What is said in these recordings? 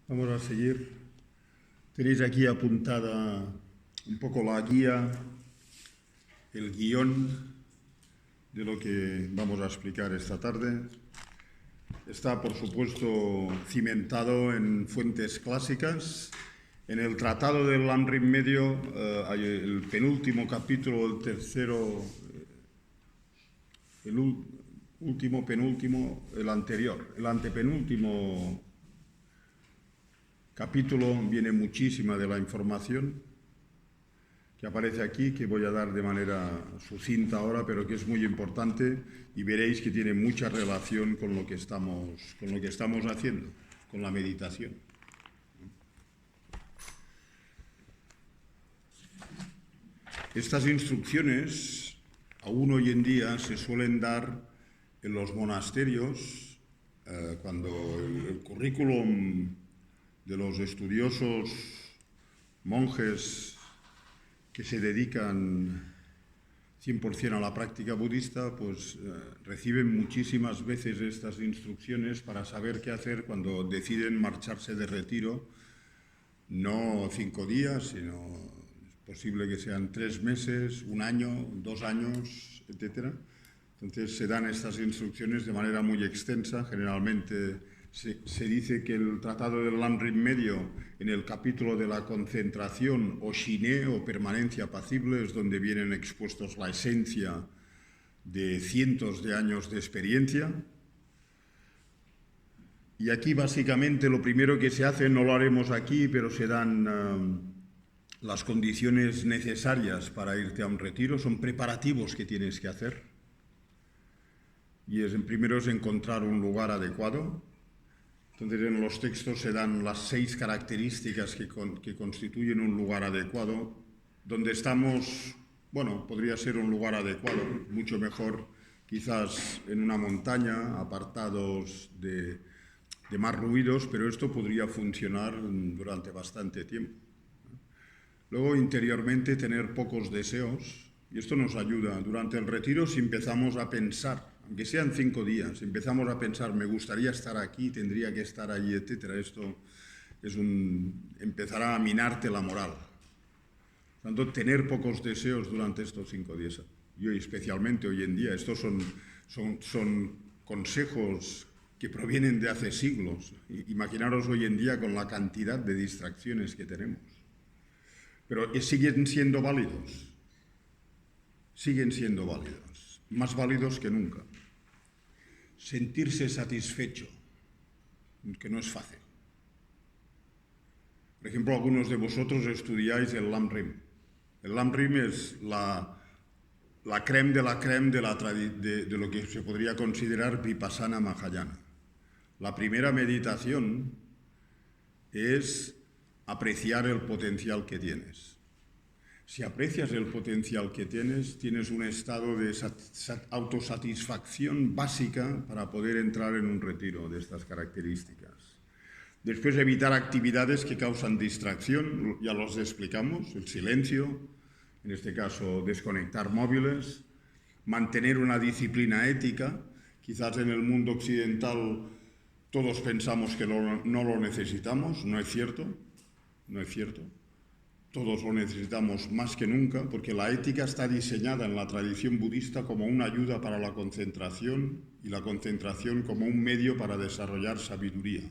Vamos a seguir. Tenéis aquí apuntada un poco la guía, el guión de lo que vamos a explicar esta tarde. Está, por supuesto, cimentado en fuentes clásicas. En el Tratado del Lamrim Medio, hay el penúltimo capítulo, el tercero, el último, penúltimo, el anterior, el antepenúltimo capítulo viene muchísima de la información que aparece aquí, que voy a dar de manera sucinta ahora, pero que es muy importante y veréis que tiene mucha relación con lo que estamos haciendo, con la meditación. Estas instrucciones aún hoy en día se suelen dar en los monasterios cuando el currículum de los estudiosos monjes que se dedican 100% a la práctica budista, pues reciben muchísimas veces estas instrucciones para saber qué hacer cuando deciden marcharse de retiro, no 5 días, sino es posible que sean 3 meses, 1 año, 2 años, etc. Entonces se dan estas instrucciones de manera muy extensa. Generalmente se dice que el Tratado del Lamrim Medio, en el capítulo de la concentración o shiné o permanencia apacible, es donde vienen expuestos la esencia de cientos de años de experiencia. Y aquí básicamente lo primero que se hace, no lo haremos aquí, pero se dan las condiciones necesarias para irte a un retiro, son preparativos que tienes que hacer. Y primero es encontrar un lugar adecuado. Entonces en los textos se dan las 6 características que constituyen un lugar adecuado. Donde estamos, bueno, podría ser un lugar adecuado, mucho mejor quizás en una montaña, apartados de más ruidos, pero esto podría funcionar durante bastante tiempo. Luego, interiormente, tener pocos deseos, y esto nos ayuda. Durante el retiro, si empezamos a pensar, aunque sean 5 días, empezamos a pensar, me gustaría estar aquí, tendría que estar allí, etc. Esto empezará a minarte la moral. Por tanto, tener pocos deseos durante estos 5 días. Yo, especialmente hoy en día, estos son consejos que provienen de hace siglos. Imaginaros hoy en día con la cantidad de distracciones que tenemos. Pero siguen siendo válidos. Siguen siendo válidos. Más válidos que nunca. Sentirse satisfecho, que no es fácil. Por ejemplo, algunos de vosotros estudiáis el Lamrim. El Lamrim es la crème de la crème de lo que se podría considerar Vipassana Mahayana. La primera meditación es apreciar el potencial que tienes. Si aprecias el potencial que tienes, tienes un estado de autosatisfacción básica para poder entrar en un retiro de estas características. Después, evitar actividades que causan distracción, ya los explicamos, el silencio, en este caso desconectar móviles, mantener una disciplina ética. Quizás en el mundo occidental todos pensamos que no lo necesitamos, no es cierto, no es cierto. Todos lo necesitamos más que nunca, porque la ética está diseñada en la tradición budista como una ayuda para la concentración y la concentración como un medio para desarrollar sabiduría.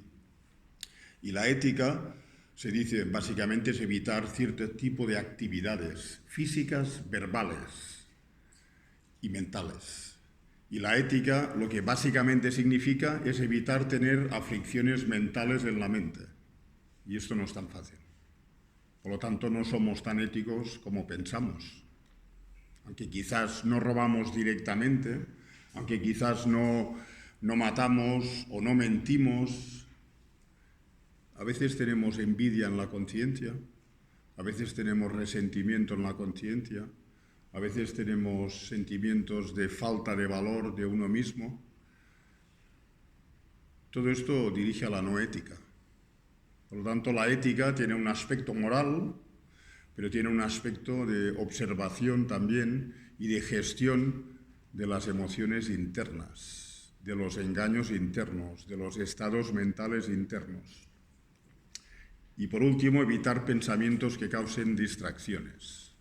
Y la ética, se dice, básicamente es evitar cierto tipo de actividades físicas, verbales y mentales. Y la ética lo que básicamente significa es evitar tener aflicciones mentales en la mente. Y esto no es tan fácil. Por lo tanto, no somos tan éticos como pensamos. Aunque quizás no robamos directamente, aunque quizás no matamos o no mentimos, a veces tenemos envidia en la conciencia, a veces tenemos resentimiento en la conciencia, a veces tenemos sentimientos de falta de valor de uno mismo. Todo esto dirige a la no ética. Por lo tanto, la ética tiene un aspecto moral, pero tiene un aspecto de observación también y de gestión de las emociones internas, de los engaños internos, de los estados mentales internos. Y por último, evitar pensamientos que causen distracciones.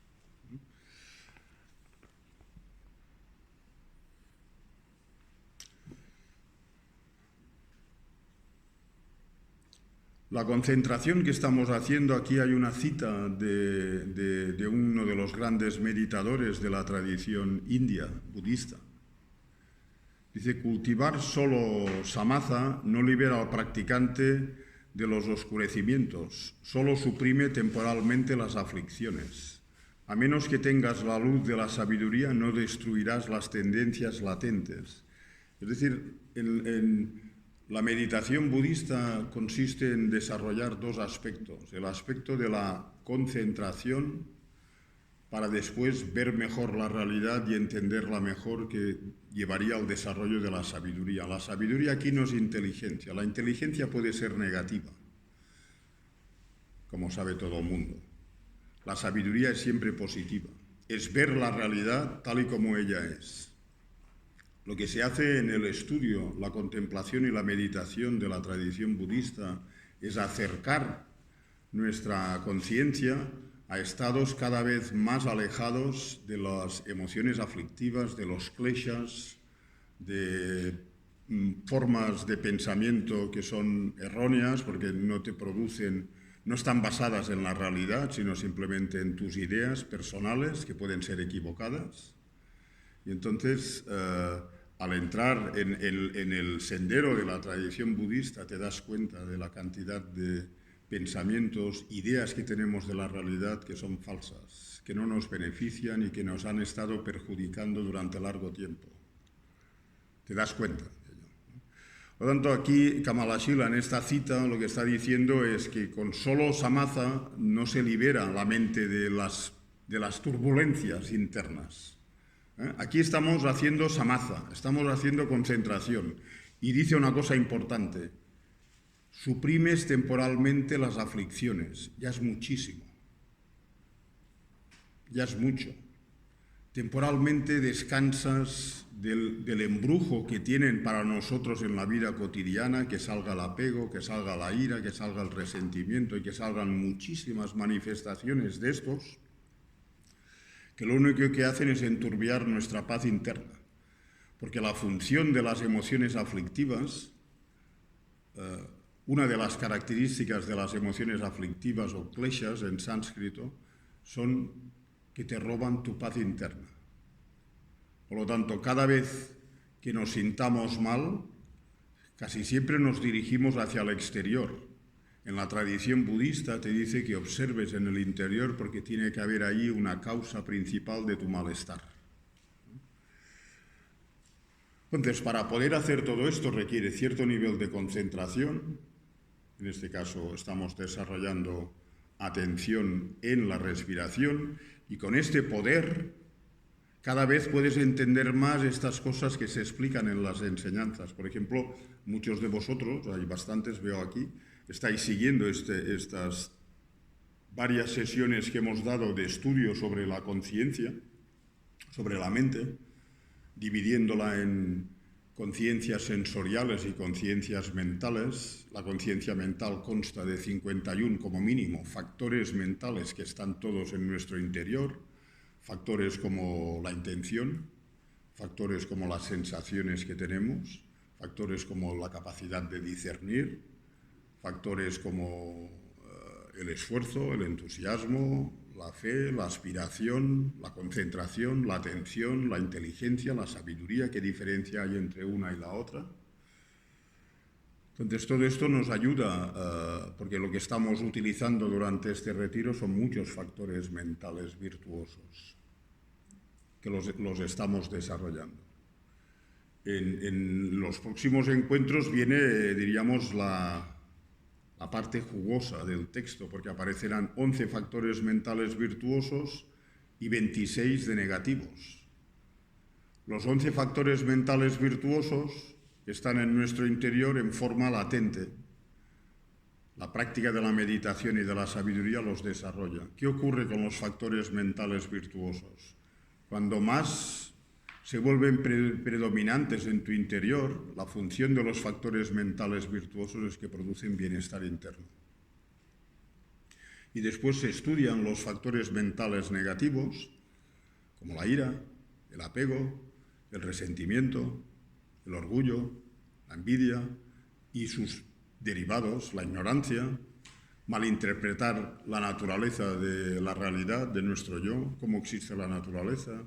La concentración que estamos haciendo, aquí hay una cita de uno de los grandes meditadores de la tradición india, budista. Dice, cultivar solo samatha no libera al practicante de los oscurecimientos, solo suprime temporalmente las aflicciones. A menos que tengas la luz de la sabiduría, no destruirás las tendencias latentes. Es decir, la meditación budista consiste en desarrollar dos aspectos. El aspecto de la concentración para después ver mejor la realidad y entenderla mejor, que llevaría al desarrollo de la sabiduría. La sabiduría aquí no es inteligencia. La inteligencia puede ser negativa, como sabe todo el mundo. La sabiduría es siempre positiva. Es ver la realidad tal y como ella es. Lo que se hace en el estudio, la contemplación y la meditación de la tradición budista es acercar nuestra conciencia a estados cada vez más alejados de las emociones aflictivas, de los kleshas, de formas de pensamiento que son erróneas porque no te producen, no están basadas en la realidad, sino simplemente en tus ideas personales que pueden ser equivocadas. Y entonces, al entrar en el sendero de la tradición budista, te das cuenta de la cantidad de pensamientos, ideas que tenemos de la realidad que son falsas, que no nos benefician y que nos han estado perjudicando durante largo tiempo. Te das cuenta de ello. Por lo tanto, aquí Kamalashila, en esta cita, lo que está diciendo es que con solo samatha no se libera la mente de las turbulencias internas. Aquí estamos haciendo samatha, estamos haciendo concentración. Y dice una cosa importante: suprimes temporalmente las aflicciones. Ya es muchísimo. Ya es mucho. Temporalmente descansas del embrujo que tienen para nosotros en la vida cotidiana, que salga el apego, que salga la ira, que salga el resentimiento y que salgan muchísimas manifestaciones de estos, que lo único que hacen es enturbiar nuestra paz interna. Porque la función de las emociones aflictivas, una de las características de las emociones aflictivas o kleshas en sánscrito, son que te roban tu paz interna. Por lo tanto, cada vez que nos sintamos mal, casi siempre nos dirigimos hacia el exterior. En la tradición budista te dice que observes en el interior porque tiene que haber ahí una causa principal de tu malestar. Entonces, para poder hacer todo esto requiere cierto nivel de concentración. En este caso estamos desarrollando atención en la respiración y con este poder cada vez puedes entender más estas cosas que se explican en las enseñanzas. Por ejemplo, muchos de vosotros, hay bastantes, veo aquí, estáis siguiendo estas varias sesiones que hemos dado de estudio sobre la conciencia, sobre la mente, dividiéndola en conciencias sensoriales y conciencias mentales. La conciencia mental consta de 51 como mínimo factores mentales que están todos en nuestro interior, factores como la intención, factores como las sensaciones que tenemos, factores como la capacidad de discernir, factores como el esfuerzo, el entusiasmo, la fe, la aspiración, la concentración, la atención, la inteligencia, la sabiduría. ¿Qué diferencia hay entre una y la otra? Entonces, todo esto nos ayuda, porque lo que estamos utilizando durante este retiro son muchos factores mentales virtuosos que los estamos desarrollando. En los próximos encuentros viene, diríamos, la parte jugosa del texto, porque aparecerán 11 factores mentales virtuosos y 26 de negativos. Los 11 factores mentales virtuosos están en nuestro interior en forma latente. La práctica de la meditación y de la sabiduría los desarrolla. ¿Qué ocurre con los factores mentales virtuosos? Cuando más se vuelven predominantes en tu interior, la función de los factores mentales virtuosos es que producen bienestar interno. y después se estudian los factores mentales negativos, como la ira, el apego, el resentimiento, el orgullo, la envidia y sus derivados, la ignorancia, malinterpretar la naturaleza de la realidad, de nuestro yo, cómo existe la naturaleza.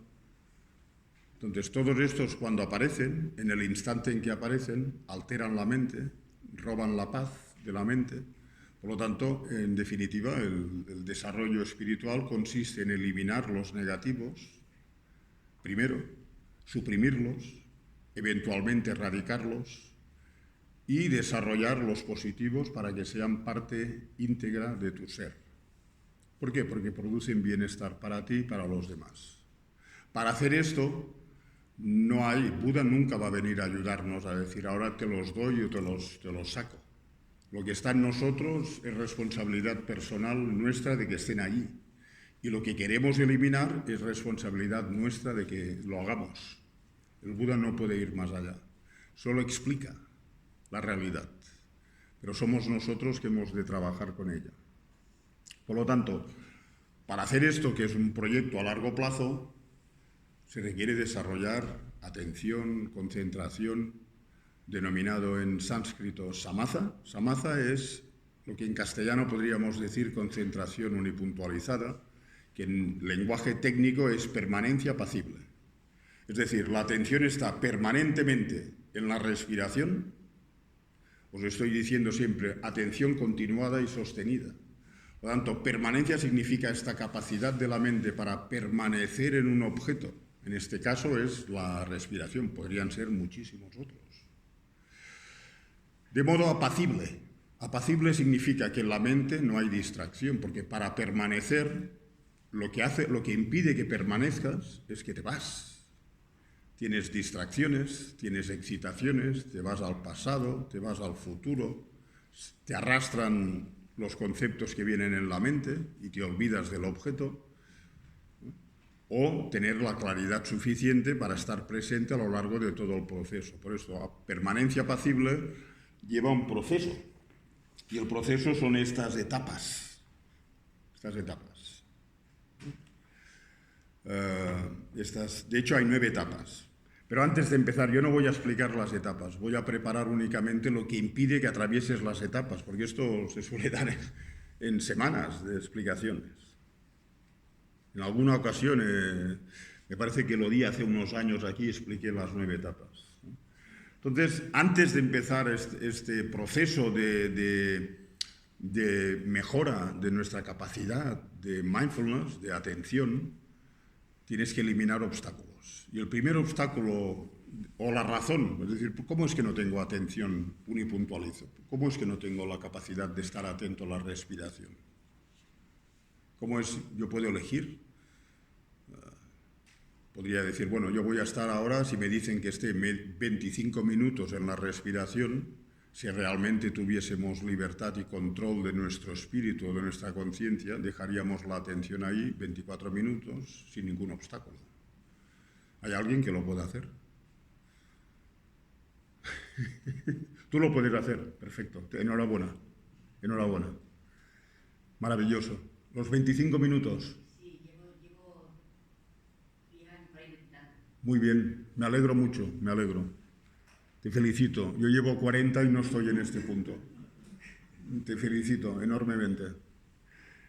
Entonces, todos estos, cuando aparecen, en el instante en que aparecen, alteran la mente, roban la paz de la mente. Por lo tanto, en definitiva, el desarrollo espiritual consiste en eliminar los negativos, primero, suprimirlos, eventualmente erradicarlos y desarrollar los positivos para que sean parte íntegra de tu ser. ¿Por qué? Porque producen bienestar para ti y para los demás. Para hacer esto, Buda nunca va a venir a ayudarnos a decir, ahora te los doy o te los saco. Lo que está en nosotros es responsabilidad personal nuestra de que estén allí. Y lo que queremos eliminar es responsabilidad nuestra de que lo hagamos. El Buda no puede ir más allá. Solo explica la realidad. Pero somos nosotros que hemos de trabajar con ella. Por lo tanto, para hacer esto, que es un proyecto a largo plazo, se requiere desarrollar atención, concentración, denominado en sánscrito samatha. Samatha es lo que en castellano podríamos decir concentración unipuntualizada, que en lenguaje técnico es permanencia apacible. Es decir, la atención está permanentemente en la respiración. Os estoy diciendo siempre, atención continuada y sostenida. Por lo tanto, permanencia significa esta capacidad de la mente para permanecer en un objeto. En este caso es la respiración, podrían ser muchísimos otros. De modo apacible. Apacible significa que en la mente no hay distracción, porque para permanecer, lo que impide que permanezcas es que te vas. Tienes distracciones, tienes excitaciones, te vas al pasado, te vas al futuro, te arrastran los conceptos que vienen en la mente y te olvidas del objeto, o tener la claridad suficiente para estar presente a lo largo de todo el proceso. Por eso, la permanencia apacible lleva un proceso, y el proceso son estas etapas. De hecho, hay 9 etapas. Pero antes de empezar, yo no voy a explicar las etapas, voy a preparar únicamente lo que impide que atravieses las etapas, porque esto se suele dar en semanas de explicaciones. En alguna ocasión, me parece que lo di hace unos años aquí, expliqué las 9 etapas. Entonces, antes de empezar este proceso de mejora de nuestra capacidad de mindfulness, de atención, tienes que eliminar obstáculos. Y el primer obstáculo, o la razón, es decir, ¿cómo es que no tengo atención unipuntualizo? ¿Cómo es que no tengo la capacidad de estar atento a la respiración? ¿Cómo es? Yo puedo elegir. Podría decir, bueno, yo voy a estar ahora, si me dicen que esté 25 minutos en la respiración, si realmente tuviésemos libertad y control de nuestro espíritu, de nuestra conciencia, dejaríamos la atención ahí 24 minutos sin ningún obstáculo. ¿Hay alguien que lo pueda hacer? Tú lo puedes hacer, perfecto. Enhorabuena, enhorabuena. Maravilloso. Los 25 minutos. Sí, llevo ya 40. Muy bien, me alegro mucho, me alegro. Te felicito. Yo llevo 40 y no estoy en este punto. Te felicito enormemente.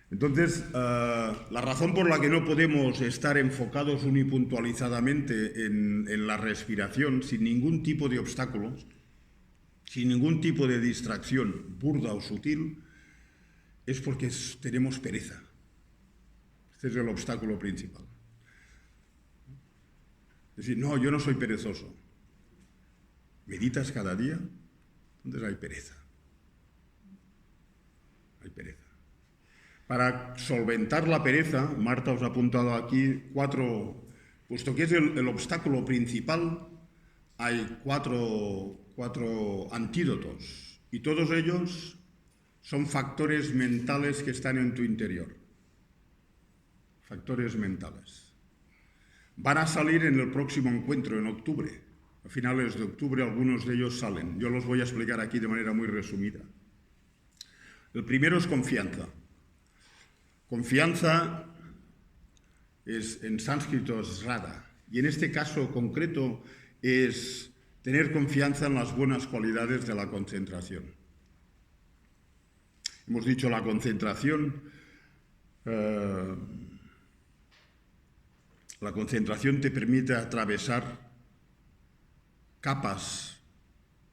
Entonces, la razón por la que no podemos estar enfocados unipuntualizadamente en la respiración, sin ningún tipo de obstáculos, sin ningún tipo de distracción burda o sutil, es porque tenemos pereza. Este es el obstáculo principal. Es decir, no, yo no soy perezoso. ¿Meditas cada día? Entonces hay pereza. Hay pereza. Para solventar la pereza, Marta os ha apuntado aquí 4, puesto que es el obstáculo principal, hay 4 antídotos, y todos ellos son factores mentales que están en tu interior. Factores mentales. Van a salir en el próximo encuentro, en octubre. A finales de octubre algunos de ellos salen. Yo los voy a explicar aquí de manera muy resumida. El primero es confianza. Confianza en sánscrito es rada, y en este caso concreto es tener confianza en las buenas cualidades de la concentración. Hemos dicho la concentración te permite atravesar capas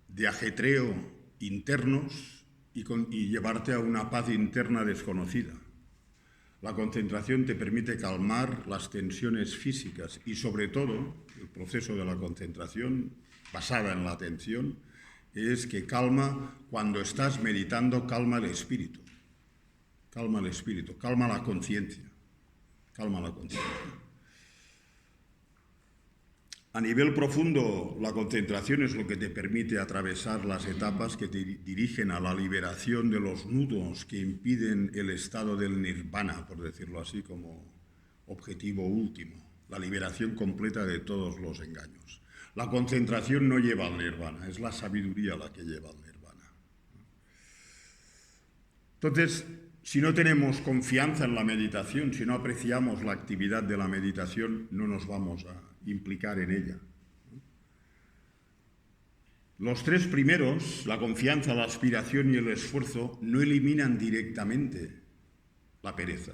de ajetreo internos y llevarte a una paz interna desconocida. La concentración te permite calmar las tensiones físicas y, sobre todo, el proceso de la concentración basada en la atención es que calma, cuando estás meditando, calma el espíritu, calma la conciencia, calma la conciencia. A nivel profundo, la concentración es lo que te permite atravesar las etapas que te dirigen a la liberación de los nudos que impiden el estado del nirvana, por decirlo así, como objetivo último, la liberación completa de todos los engaños. La concentración no lleva al nirvana, es la sabiduría la que lleva al nirvana. Entonces, si no tenemos confianza en la meditación, si no apreciamos la actividad de la meditación, no nos vamos a implicar en ella. Los tres primeros, la confianza, la aspiración y el esfuerzo, no eliminan directamente la pereza.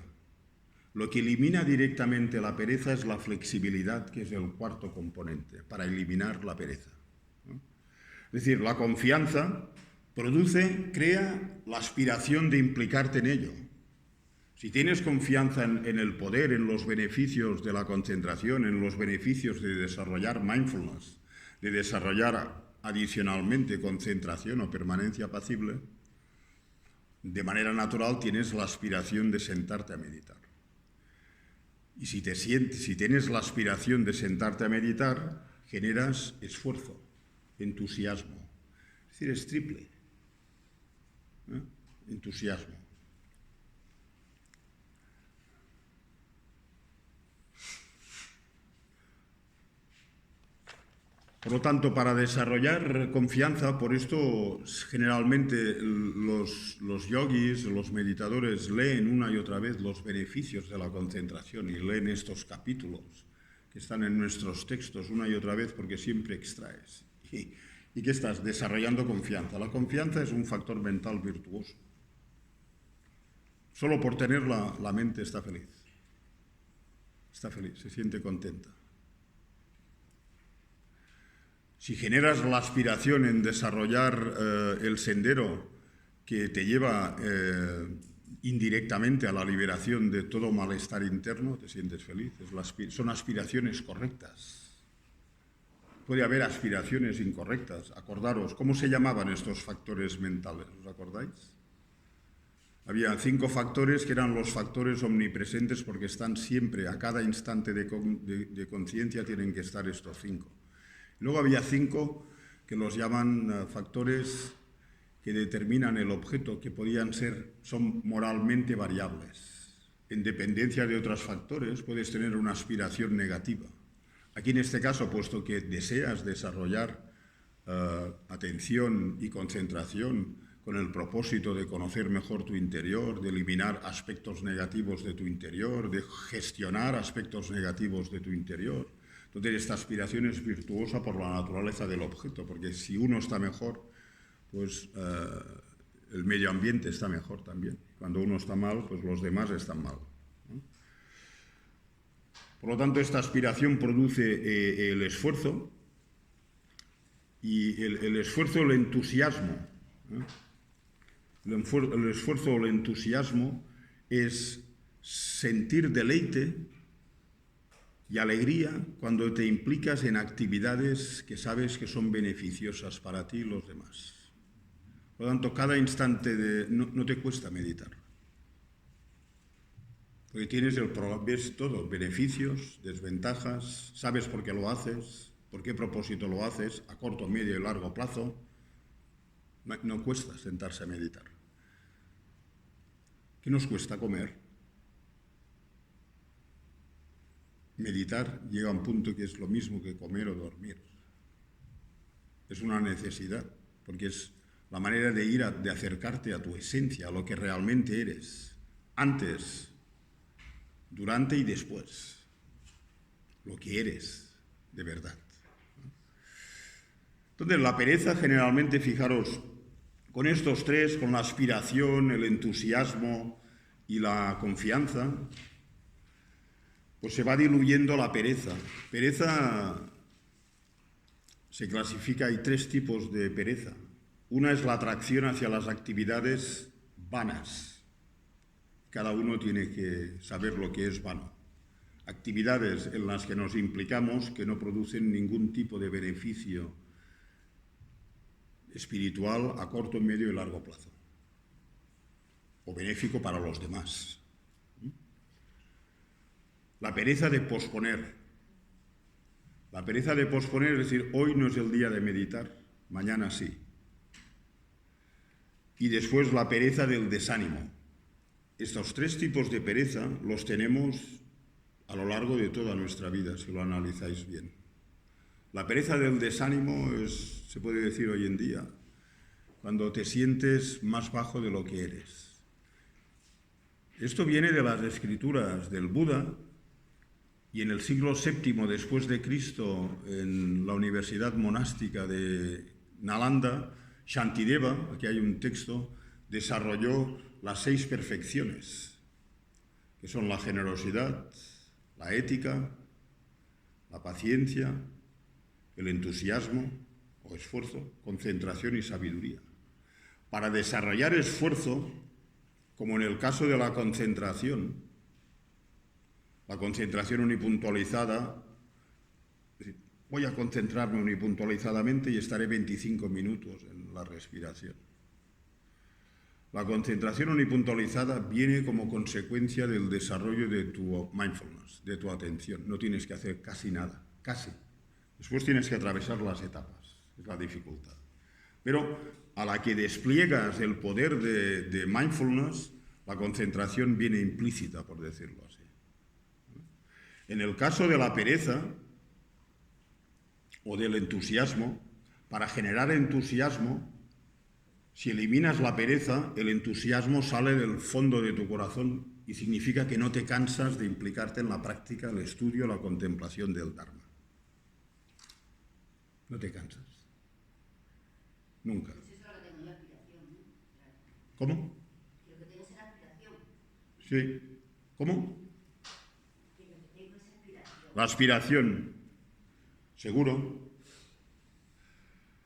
Lo que elimina directamente la pereza es la flexibilidad, que es el cuarto componente, para eliminar la pereza. Es decir, la confianza crea la aspiración de implicarte en ello. Si tienes confianza en el poder, en los beneficios de la concentración, en los beneficios de desarrollar mindfulness, de desarrollar adicionalmente concentración o permanencia apacible, de manera natural tienes la aspiración de sentarte a meditar. Y si tienes la aspiración de sentarte a meditar, generas esfuerzo, entusiasmo. Es decir, es triple. Entusiasmo. Por lo tanto, para desarrollar confianza, por esto generalmente los yogis, los meditadores leen una y otra vez los beneficios de la concentración y leen estos capítulos que están en nuestros textos una y otra vez porque siempre extraes. ¿Y qué estás? Desarrollando confianza. La confianza es un factor mental virtuoso. Solo por tenerla, la mente está feliz. Está feliz, se siente contenta. Si generas la aspiración en desarrollar el sendero que te lleva indirectamente a la liberación de todo malestar interno, te sientes feliz. Son aspiraciones correctas. Puede haber aspiraciones incorrectas. Acordaros, ¿cómo se llamaban estos factores mentales? ¿Os acordáis? Había 5 factores que eran los factores omnipresentes porque están siempre, a cada instante de conciencia tienen que estar estos 5. Luego había 5 que los llaman factores que determinan el objeto, que son moralmente variables. En dependencia de otros factores puedes tener una aspiración negativa. Aquí en este caso, puesto que deseas desarrollar atención y concentración con el propósito de conocer mejor tu interior, de eliminar aspectos negativos de tu interior, de gestionar aspectos negativos de tu interior, entonces esta aspiración es virtuosa por la naturaleza del objeto, porque si uno está mejor, pues el medio ambiente está mejor también. Cuando uno está mal, pues los demás están mal, ¿no? Por lo tanto, esta aspiración produce el esfuerzo y el esfuerzo, el entusiasmo. El esfuerzo o el entusiasmo es sentir deleite y alegría cuando te implicas en actividades que sabes que son beneficiosas para ti y los demás. Por lo tanto, cada instante no te cuesta meditar. Porque ves todo, beneficios, desventajas, sabes por qué lo haces, por qué propósito lo haces, a corto, medio y largo plazo. No cuesta sentarse a meditar. ¿Qué nos cuesta comer? Meditar llega a un punto que es lo mismo que comer o dormir. Es una necesidad, porque es la manera de acercarte a tu esencia, a lo que realmente eres. Antes durante y después, lo que eres de verdad. Entonces, la pereza generalmente, fijaros, con estos tres, con la aspiración, el entusiasmo y la confianza, pues se va diluyendo la pereza. Pereza se clasifica, hay tres tipos de pereza. Una es la atracción hacia las actividades vanas. Cada uno tiene que saber lo que es vano. Actividades en las que nos implicamos que no producen ningún tipo de beneficio espiritual a corto, medio y largo plazo, o benéfico para los demás. La pereza de posponer. La pereza de posponer es decir, hoy no es el día de meditar, mañana sí. Y después la pereza del desánimo. Estos tres tipos de pereza los tenemos a lo largo de toda nuestra vida, si lo analizáis bien. La pereza del desánimo es, se puede decir hoy en día, cuando te sientes más bajo de lo que eres. Esto viene de las escrituras del Buda, y en el siglo VII después de Cristo, en la Universidad Monástica de Nalanda, Shantideva, aquí hay un texto, desarrolló las 6 perfecciones, que son la generosidad, la ética, la paciencia, el entusiasmo o esfuerzo, concentración y sabiduría. Para desarrollar esfuerzo, como en el caso de la concentración unipuntualizada, voy a concentrarme unipuntualizadamente y estaré 25 minutos en la respiración. La concentración unipuntualizada viene como consecuencia del desarrollo de tu mindfulness, de tu atención. No tienes que hacer casi nada, casi. Después tienes que atravesar las etapas, es la dificultad. Pero a la que despliegas el poder de mindfulness, la concentración viene implícita, por decirlo así. En el caso de la pereza o del entusiasmo, para generar entusiasmo, si eliminas la pereza, el entusiasmo sale del fondo de tu corazón y significa que no te cansas de implicarte en la práctica, el estudio, la contemplación del Dharma. No te cansas. Nunca. ¿Cómo? Sí. ¿Cómo? La aspiración. Seguro.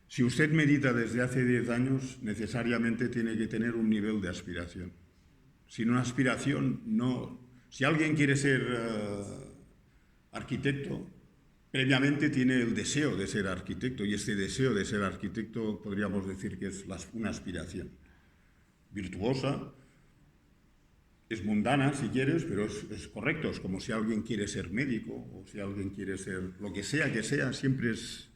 Si usted medita desde hace 10 años, necesariamente tiene que tener un nivel de aspiración. Sin una aspiración, no. Si alguien quiere ser arquitecto, previamente tiene el deseo de ser arquitecto, y este deseo de ser arquitecto podríamos decir que es una aspiración virtuosa, es mundana si quieres, pero es correcto. Es como si alguien quiere ser médico o si alguien quiere ser lo que sea, siempre es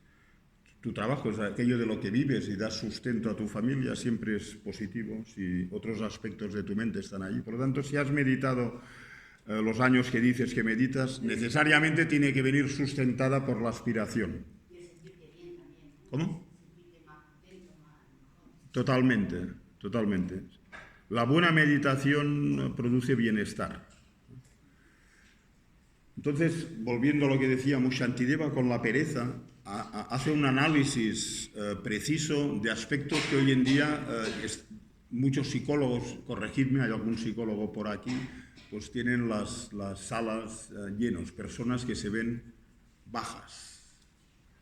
tu trabajo, es aquello de lo que vives y das sustento a tu familia, siempre es positivo si otros aspectos de tu mente están ahí. Por lo tanto, si has meditado los años que dices que meditas, necesariamente tiene que venir sustentada por la aspiración. ¿Cómo? Totalmente, totalmente. La buena meditación produce bienestar. Entonces, volviendo a lo que decíamos, Shantideva con la pereza hace un análisis preciso de aspectos que hoy en día muchos psicólogos, corregidme, hay algún psicólogo por aquí, pues tienen las salas llenas, personas que se ven bajas,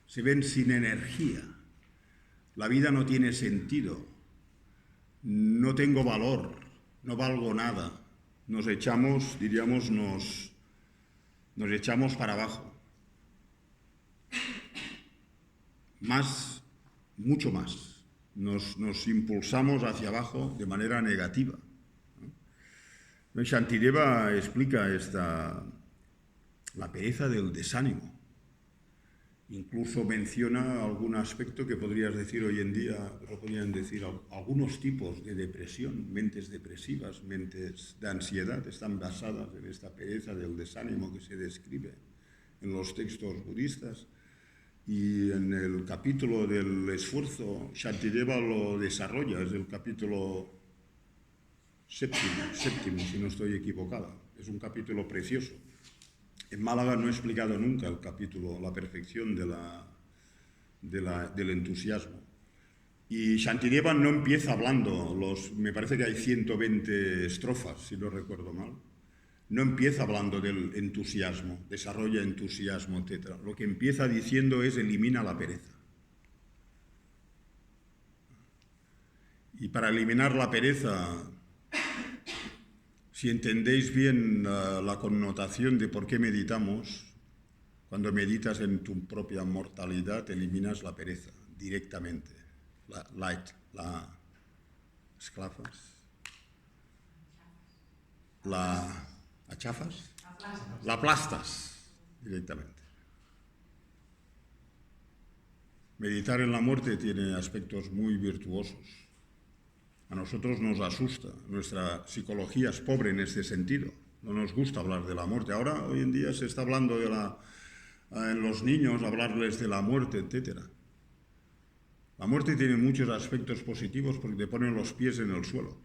se ven sin energía, la vida no tiene sentido, no tengo valor, no valgo nada, nos echamos, diríamos, nos echamos para abajo. Más, mucho más, nos impulsamos hacia abajo de manera negativa. Shantideva explica la pereza del desánimo. Incluso menciona algún aspecto que podrías decir hoy en día, lo podrían decir, algunos tipos de depresión, mentes depresivas, mentes de ansiedad, están basadas en esta pereza del desánimo que se describe en los textos budistas. Y en el capítulo del esfuerzo, Shantideva lo desarrolla, es el capítulo séptimo, si no estoy equivocado. Es un capítulo precioso. En Málaga no he explicado nunca el capítulo, la perfección del entusiasmo. Y Shantideva no empieza hablando, me parece que hay 120 estrofas, si no recuerdo mal. No empieza hablando del entusiasmo, desarrolla entusiasmo, etc. Lo que empieza diciendo es elimina la pereza. Y para eliminar la pereza, si entendéis bien la connotación de por qué meditamos, cuando meditas en tu propia mortalidad, eliminas la pereza directamente. ¿Achafas? La aplastas directamente. Meditar en la muerte tiene aspectos muy virtuosos. A nosotros nos asusta, nuestra psicología es pobre en este sentido, no nos gusta hablar de la muerte. Ahora, hoy en día, se está hablando en los niños, hablarles de la muerte, etc. La muerte tiene muchos aspectos positivos porque te ponen los pies en el suelo.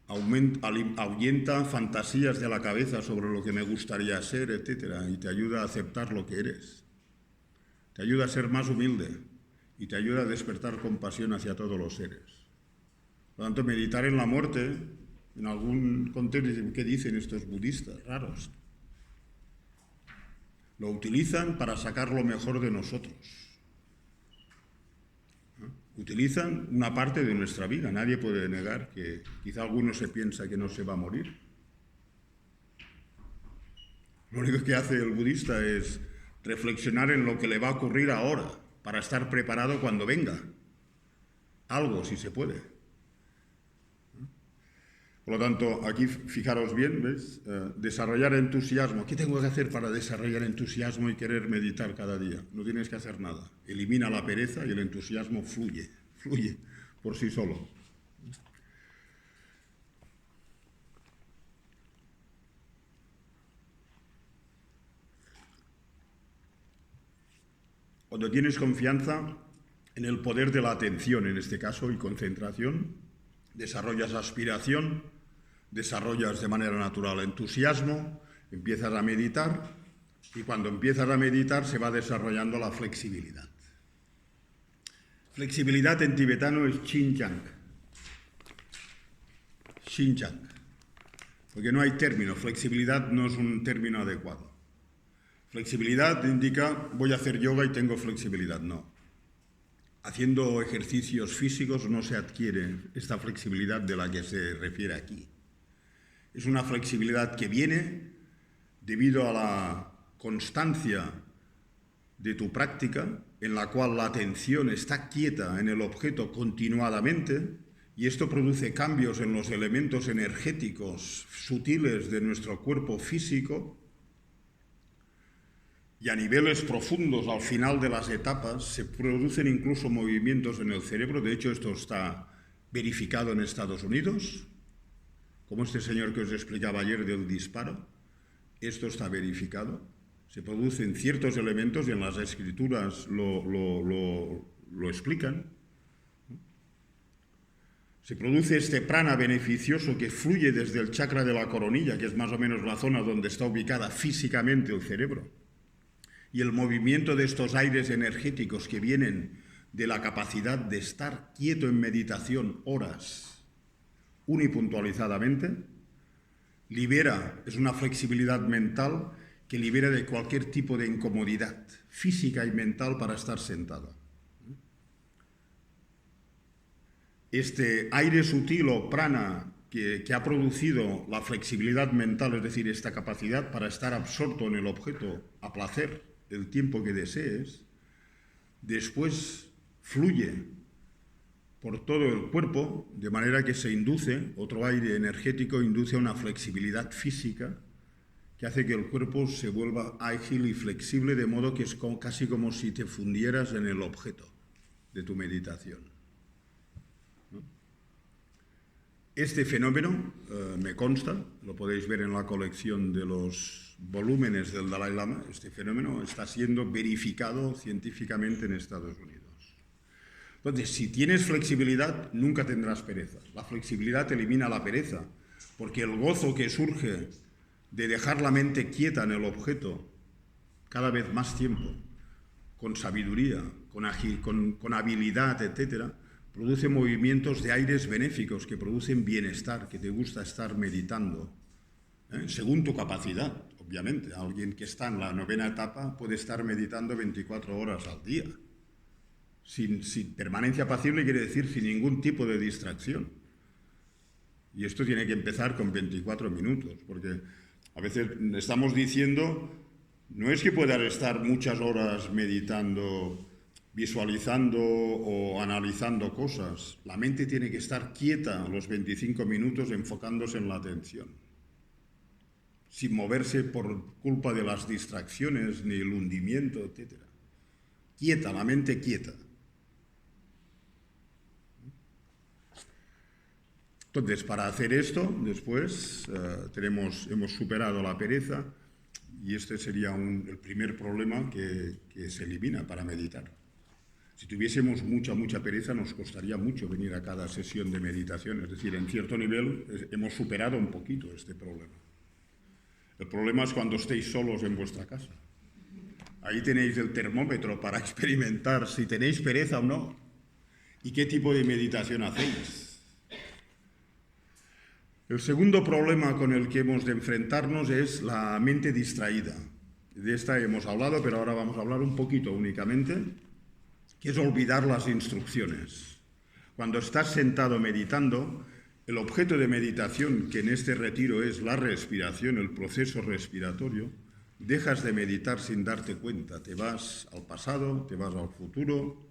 Ahuyenta fantasías de la cabeza sobre lo que me gustaría ser, etc. Y te ayuda a aceptar lo que eres. Te ayuda a ser más humilde y te ayuda a despertar compasión hacia todos los seres. Por lo tanto, meditar en la muerte, en algún contexto, ¿qué dicen estos budistas raros? Lo utilizan para sacar lo mejor de nosotros. Utilizan una parte de nuestra vida. Nadie puede negar que quizá alguno se piensa que no se va a morir. Lo único que hace el budista es reflexionar en lo que le va a ocurrir ahora, para estar preparado cuando venga. Algo, si se puede. Por lo tanto, aquí fijaros bien, ¿ves? Desarrollar entusiasmo. ¿Qué tengo que hacer para desarrollar entusiasmo y querer meditar cada día? No tienes que hacer nada. Elimina la pereza y el entusiasmo fluye por sí solo. Cuando tienes confianza en el poder de la atención, en este caso, y concentración, desarrollas aspiración, desarrollas de manera natural entusiasmo, empiezas a meditar, y cuando empiezas a meditar se va desarrollando la flexibilidad. Flexibilidad en tibetano es Xinjiang. Xinjiang. Porque no hay término, flexibilidad no es un término adecuado. Flexibilidad indica, voy a hacer yoga y tengo flexibilidad. No. Haciendo ejercicios físicos no se adquiere esta flexibilidad de la que se refiere aquí. Es una flexibilidad que viene debido a la constancia de tu práctica, en la cual la atención está quieta en el objeto continuadamente, y esto produce cambios en los elementos energéticos sutiles de nuestro cuerpo físico, y a niveles profundos, al final de las etapas, se producen incluso movimientos en el cerebro. De hecho, esto está verificado en Estados Unidos, como este señor que os explicaba ayer del disparo. Esto está verificado. Se producen ciertos elementos y en las escrituras lo explican. Se produce este prana beneficioso que fluye desde el chakra de la coronilla, que es más o menos la zona donde está ubicada físicamente el cerebro. Y el movimiento de estos aires energéticos que vienen de la capacidad de estar quieto en meditación horas unipuntualizadamente, es una flexibilidad mental que libera de cualquier tipo de incomodidad física y mental para estar sentado. Este aire sutil o prana que ha producido la flexibilidad mental, es decir, esta capacidad para estar absorto en el objeto a placer el tiempo que desees, después fluye por todo el cuerpo, de manera que se induce, otro aire energético induce a una flexibilidad física que hace que el cuerpo se vuelva ágil y flexible, de modo que es casi como si te fundieras en el objeto de tu meditación. Este fenómeno, me consta, lo podéis ver en la colección de los volúmenes del Dalai Lama, este fenómeno está siendo verificado científicamente en Estados Unidos. Entonces, si tienes flexibilidad, nunca tendrás pereza. La flexibilidad elimina la pereza, porque el gozo que surge de dejar la mente quieta en el objeto cada vez más tiempo, con sabiduría, con habilidad, etc., produce movimientos de aires benéficos que producen bienestar, que te gusta estar meditando, según tu capacidad, obviamente. Alguien que está en la 9ª etapa puede estar meditando 24 horas al día. Sin permanencia apacible quiere decir sin ningún tipo de distracción. Y esto tiene que empezar con 24 minutos, porque a veces estamos diciendo, no es que puedas estar muchas horas meditando, visualizando o analizando cosas. La mente tiene que estar quieta a los 25 minutos enfocándose en la atención, sin moverse por culpa de las distracciones ni el hundimiento, etc. Quieta, la mente quieta. Entonces, para hacer esto, después hemos superado la pereza y este sería el primer problema que se elimina para meditar. Si tuviésemos mucha pereza, nos costaría mucho venir a cada sesión de meditación. Es decir, en cierto nivel hemos superado un poquito este problema. El problema es cuando estéis solos en vuestra casa. Ahí tenéis el termómetro para experimentar si tenéis pereza o no y qué tipo de meditación hacéis. El segundo problema con el que hemos de enfrentarnos es la mente distraída. De esta hemos hablado, pero ahora vamos a hablar un poquito únicamente, que es olvidar las instrucciones. Cuando estás sentado meditando, el objeto de meditación, que en este retiro es la respiración, el proceso respiratorio, dejas de meditar sin darte cuenta. Te vas al pasado, te vas al futuro.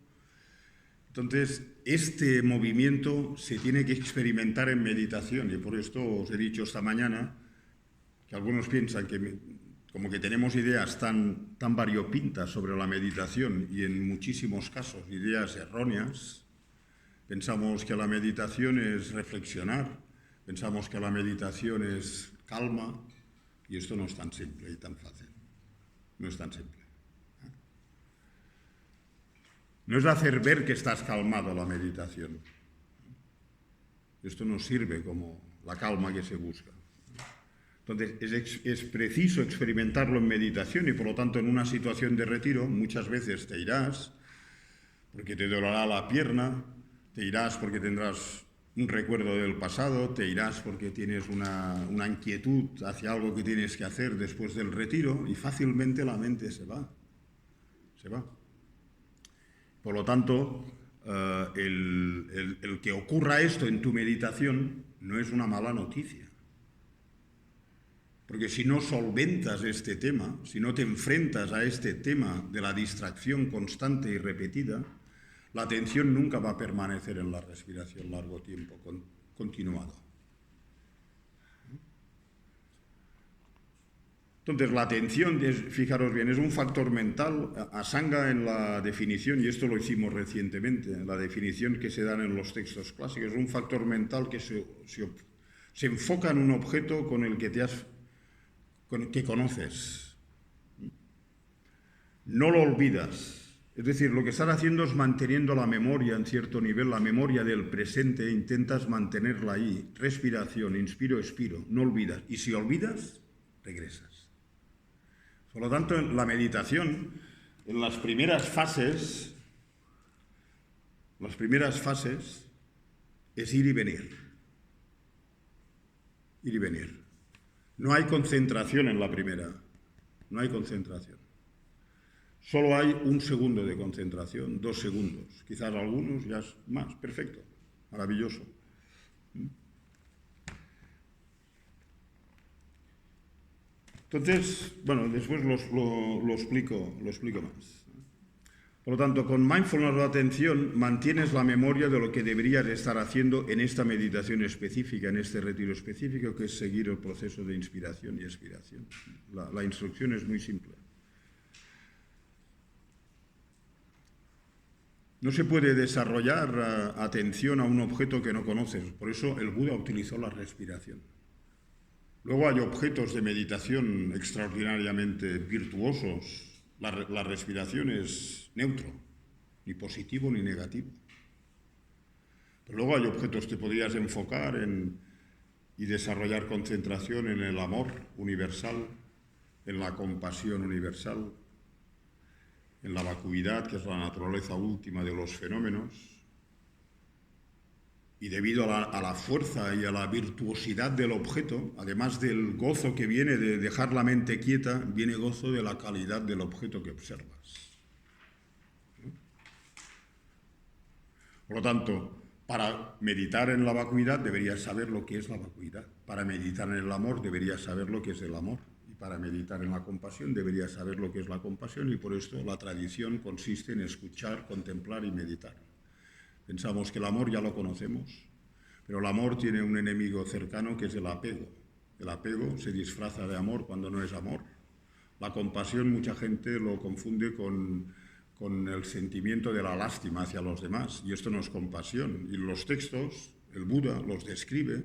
Entonces, este movimiento se tiene que experimentar en meditación y por esto os he dicho esta mañana que algunos piensan que como que tenemos ideas tan variopintas sobre la meditación y en muchísimos casos ideas erróneas. Pensamos que la meditación es reflexionar, pensamos que la meditación es calma y esto no es tan simple y tan fácil. No es tan simple. No es hacer ver que estás calmado la meditación. Esto no sirve como la calma que se busca. Entonces, es preciso experimentarlo en meditación y, por lo tanto, en una situación de retiro, muchas veces te irás porque te dolerá la pierna, te irás porque tendrás un recuerdo del pasado, te irás porque tienes una inquietud hacia algo que tienes que hacer después del retiro y fácilmente la mente se va. Se va. Por lo tanto, el que ocurra esto en tu meditación no es una mala noticia. Porque si no solventas este tema, si no te enfrentas a este tema de la distracción constante y repetida, la atención nunca va a permanecer en la respiración largo tiempo, continuado. Entonces, la atención, fijaros bien, es un factor mental. Asanga en la definición, y esto lo hicimos recientemente, en la definición que se dan en los textos clásicos, es un factor mental que se enfoca en un objeto con el que conoces. No lo olvidas. Es decir, lo que estás haciendo es manteniendo la memoria en cierto nivel, la memoria del presente, intentas mantenerla ahí. Respiración, inspiro, expiro, no olvidas. Y si olvidas, regresas. Por lo tanto, en la meditación, en las primeras fases es ir y venir. Ir y venir. No hay concentración en la primera, no hay concentración. Solo hay 1 segundo de concentración, 2 segundos, quizás algunos ya es más, perfecto, maravilloso. Entonces, bueno, después lo explico más. Por lo tanto, con mindfulness o atención mantienes la memoria de lo que deberías estar haciendo en esta meditación específica, en este retiro específico, que es seguir el proceso de inspiración y expiración. La instrucción es muy simple. No se puede desarrollar atención a un objeto que no conoces. Por eso el Buda utilizó la respiración. Luego hay objetos de meditación extraordinariamente virtuosos. La respiración es neutro, ni positivo ni negativo. Pero luego hay objetos que podrías enfocar en y desarrollar concentración en el amor universal, en la compasión universal, en la vacuidad, que es la naturaleza última de los fenómenos, y debido a la fuerza y a la virtuosidad del objeto, además del gozo que viene de dejar la mente quieta, viene gozo de la calidad del objeto que observas. Por lo tanto, para meditar en la vacuidad deberías saber lo que es la vacuidad. Para meditar en el amor deberías saber lo que es el amor. Y para meditar en la compasión deberías saber lo que es la compasión, y por esto la tradición consiste en escuchar, contemplar y meditar. Pensamos que el amor ya lo conocemos, pero el amor tiene un enemigo cercano que es el apego. El apego se disfraza de amor cuando no es amor. La compasión mucha gente lo confunde con el sentimiento de la lástima hacia los demás, y esto no es compasión. Y los textos, el Buda los describe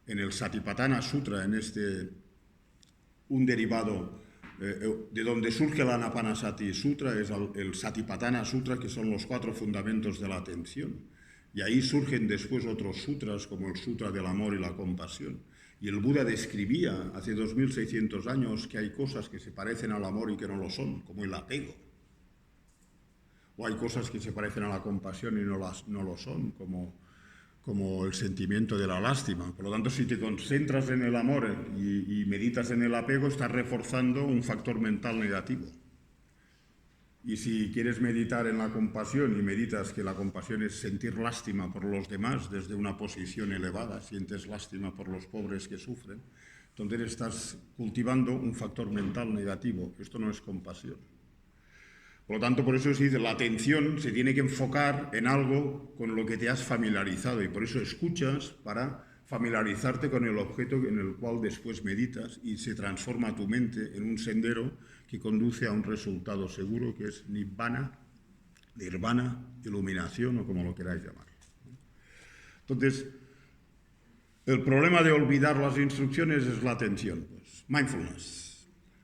en el Satipatthana Sutra, un derivado de donde surge el Anapanasati Sutra, es el Satipatthana Sutra, que son los 4 fundamentos de la atención. Y ahí surgen después otros sutras, como el Sutra del Amor y la Compasión. Y el Buda describía hace 2600 años que hay cosas que se parecen al amor y que no lo son, como el apego. O hay cosas que se parecen a la compasión y no lo son, como el sentimiento de la lástima. Por lo tanto, si te concentras en el amor y meditas en el apego, estás reforzando un factor mental negativo. Y si quieres meditar en la compasión y meditas que la compasión es sentir lástima por los demás desde una posición elevada, sientes lástima por los pobres que sufren, entonces estás cultivando un factor mental negativo. Esto no es compasión. Por lo tanto, por eso se dice, la atención se tiene que enfocar en algo con lo que te has familiarizado, y por eso escuchas para familiarizarte con el objeto en el cual después meditas, y se transforma tu mente en un sendero que conduce a un resultado seguro, que es nibbana, nirvana, iluminación, o como lo queráis llamar. Entonces, el problema de olvidar las instrucciones es la atención, pues, mindfulness.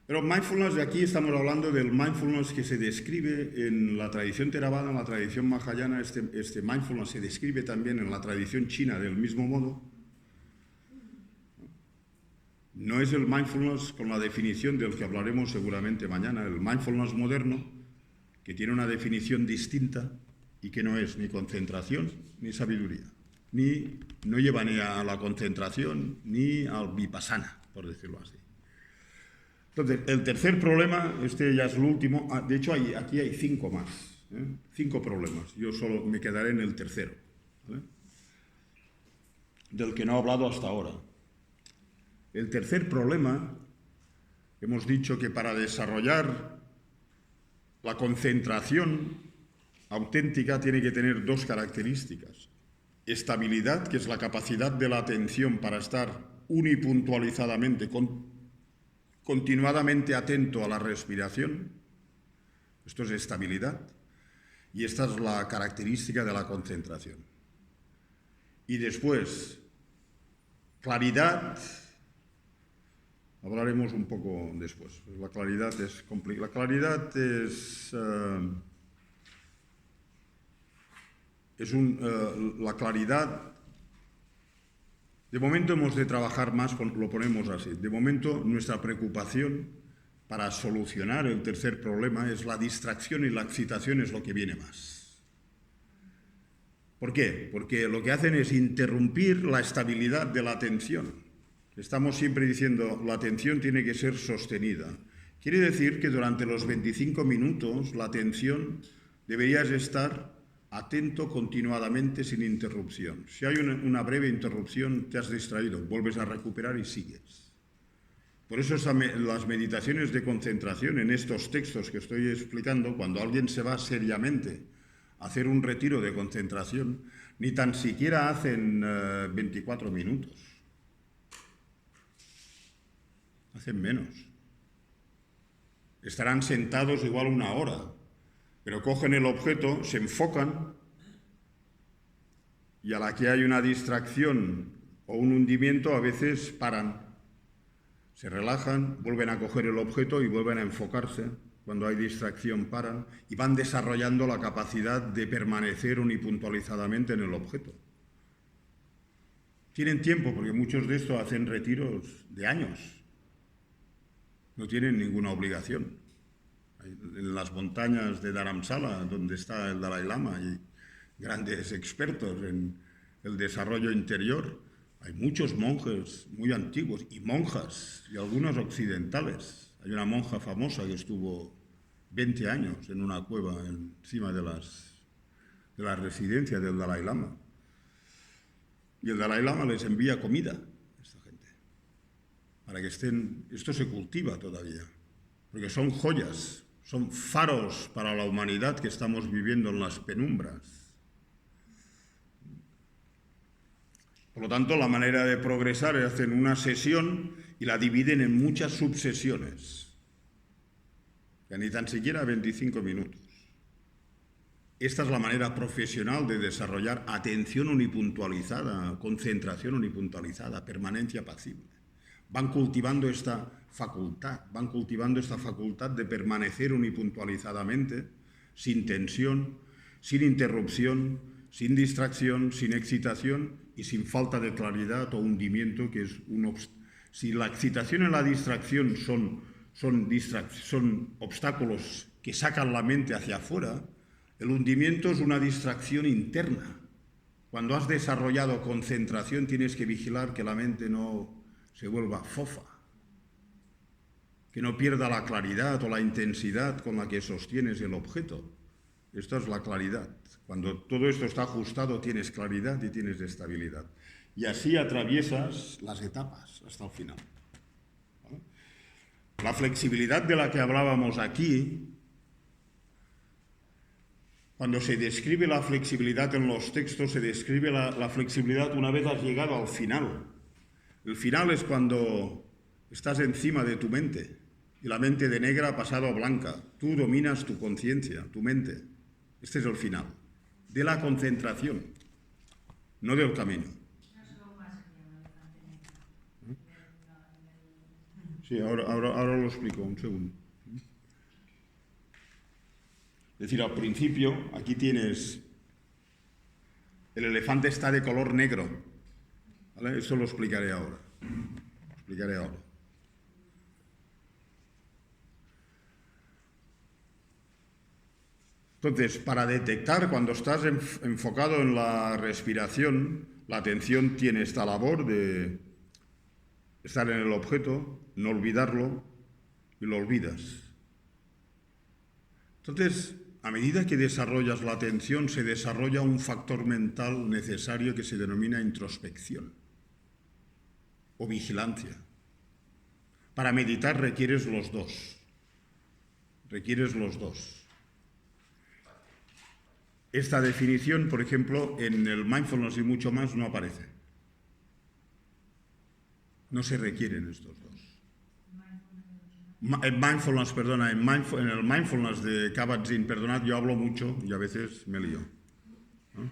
Pero mindfulness, de aquí estamos hablando del mindfulness que se describe en la tradición Theravada, en la tradición Mahayana. Este mindfulness se describe también en la tradición china del mismo modo. No es el mindfulness con la definición del que hablaremos seguramente mañana, el mindfulness moderno, que tiene una definición distinta y que no es ni concentración ni sabiduría. No lleva ni a la concentración ni al vipassana, por decirlo así. Entonces, el tercer problema, este ya es el último, de hecho aquí hay 5 más, 5 problemas, yo solo me quedaré en el tercero, ¿vale? Del que no he hablado hasta ahora. El tercer problema, hemos dicho que para desarrollar la concentración auténtica tiene que tener 2 características. Estabilidad, que es la capacidad de la atención para estar unipuntualizadamente continuadamente atento a la respiración. Esto es estabilidad, y esta es la característica de la concentración. Y después, claridad, hablaremos un poco después. La claridad es complicada. La claridad la claridad. De momento hemos de trabajar más, lo ponemos así. De momento nuestra preocupación para solucionar el tercer problema es la distracción, y la excitación es lo que viene más. ¿Por qué? Porque lo que hacen es interrumpir la estabilidad de la atención. Estamos siempre diciendo, la atención tiene que ser sostenida. Quiere decir que durante los 25 minutos la atención deberías estar atento continuadamente sin interrupción. Si hay una breve interrupción, te has distraído, vuelves a recuperar y sigues. Por eso las meditaciones de concentración en estos textos que estoy explicando, cuando alguien se va seriamente a hacer un retiro de concentración, ni tan siquiera hacen 24 minutos. Hacen menos. Estarán sentados igual 1 hora. Pero cogen el objeto, se enfocan, y a la que hay una distracción o un hundimiento, a veces paran, se relajan, vuelven a coger el objeto y vuelven a enfocarse. Cuando hay distracción paran y van desarrollando la capacidad de permanecer unipuntualizadamente en el objeto. Tienen tiempo, porque muchos de estos hacen retiros de años. No tienen ninguna obligación. En las montañas de Dharamsala, donde está el Dalai Lama, y grandes expertos en el desarrollo interior, hay muchos monjes muy antiguos y monjas, y algunos occidentales. Hay una monja famosa que estuvo 20 años en una cueva encima de la residencia del Dalai Lama. Y el Dalai Lama les envía comida a esta gente, para que estén... Esto se cultiva todavía, porque son joyas, son faros para la humanidad que estamos viviendo en las penumbras. Por lo tanto, la manera de progresar es hacer una sesión y la dividen en muchas subsesiones, que ni tan siquiera 25 minutos. Esta es la manera profesional de desarrollar atención unipuntualizada, concentración unipuntualizada, permanencia apacible. Van cultivando esta facultad de permanecer unipuntualizadamente, sin tensión, sin interrupción, sin distracción, sin excitación y sin falta de claridad o hundimiento, que es si la excitación y la distracción son obstáculos que sacan la mente hacia afuera, el hundimiento es una distracción interna. Cuando has desarrollado concentración tienes que vigilar que la mente no se vuelva fofa, que no pierda la claridad o la intensidad con la que sostienes el objeto. Esta es la claridad. Cuando todo esto está ajustado tienes claridad y tienes estabilidad. Y así atraviesas las etapas hasta el final. ¿Vale? La flexibilidad de la que hablábamos aquí, cuando se describe la flexibilidad en los textos, se describe la flexibilidad una vez has llegado al final. El final es cuando estás encima de tu mente y la mente de negra ha pasado a blanca. Tú dominas tu conciencia, tu mente. Este es el final de la concentración, no del camino. Sí, ahora lo explico, un segundo. Es decir, al principio, aquí tienes, el elefante está de color negro, ¿vale? Eso lo explicaré ahora. Entonces, para detectar cuando estás enfocado en la respiración, la atención tiene esta labor de estar en el objeto, no olvidarlo, y lo olvidas. Entonces, a medida que desarrollas la atención, se desarrolla un factor mental necesario que se denomina introspección o vigilancia. Para meditar requieres los dos. Esta definición, por ejemplo, en el mindfulness y mucho más no aparece. No se requieren estos dos. En el mindfulness de Kabat-Zinn, perdonad, yo hablo mucho y a veces me lío, ¿no?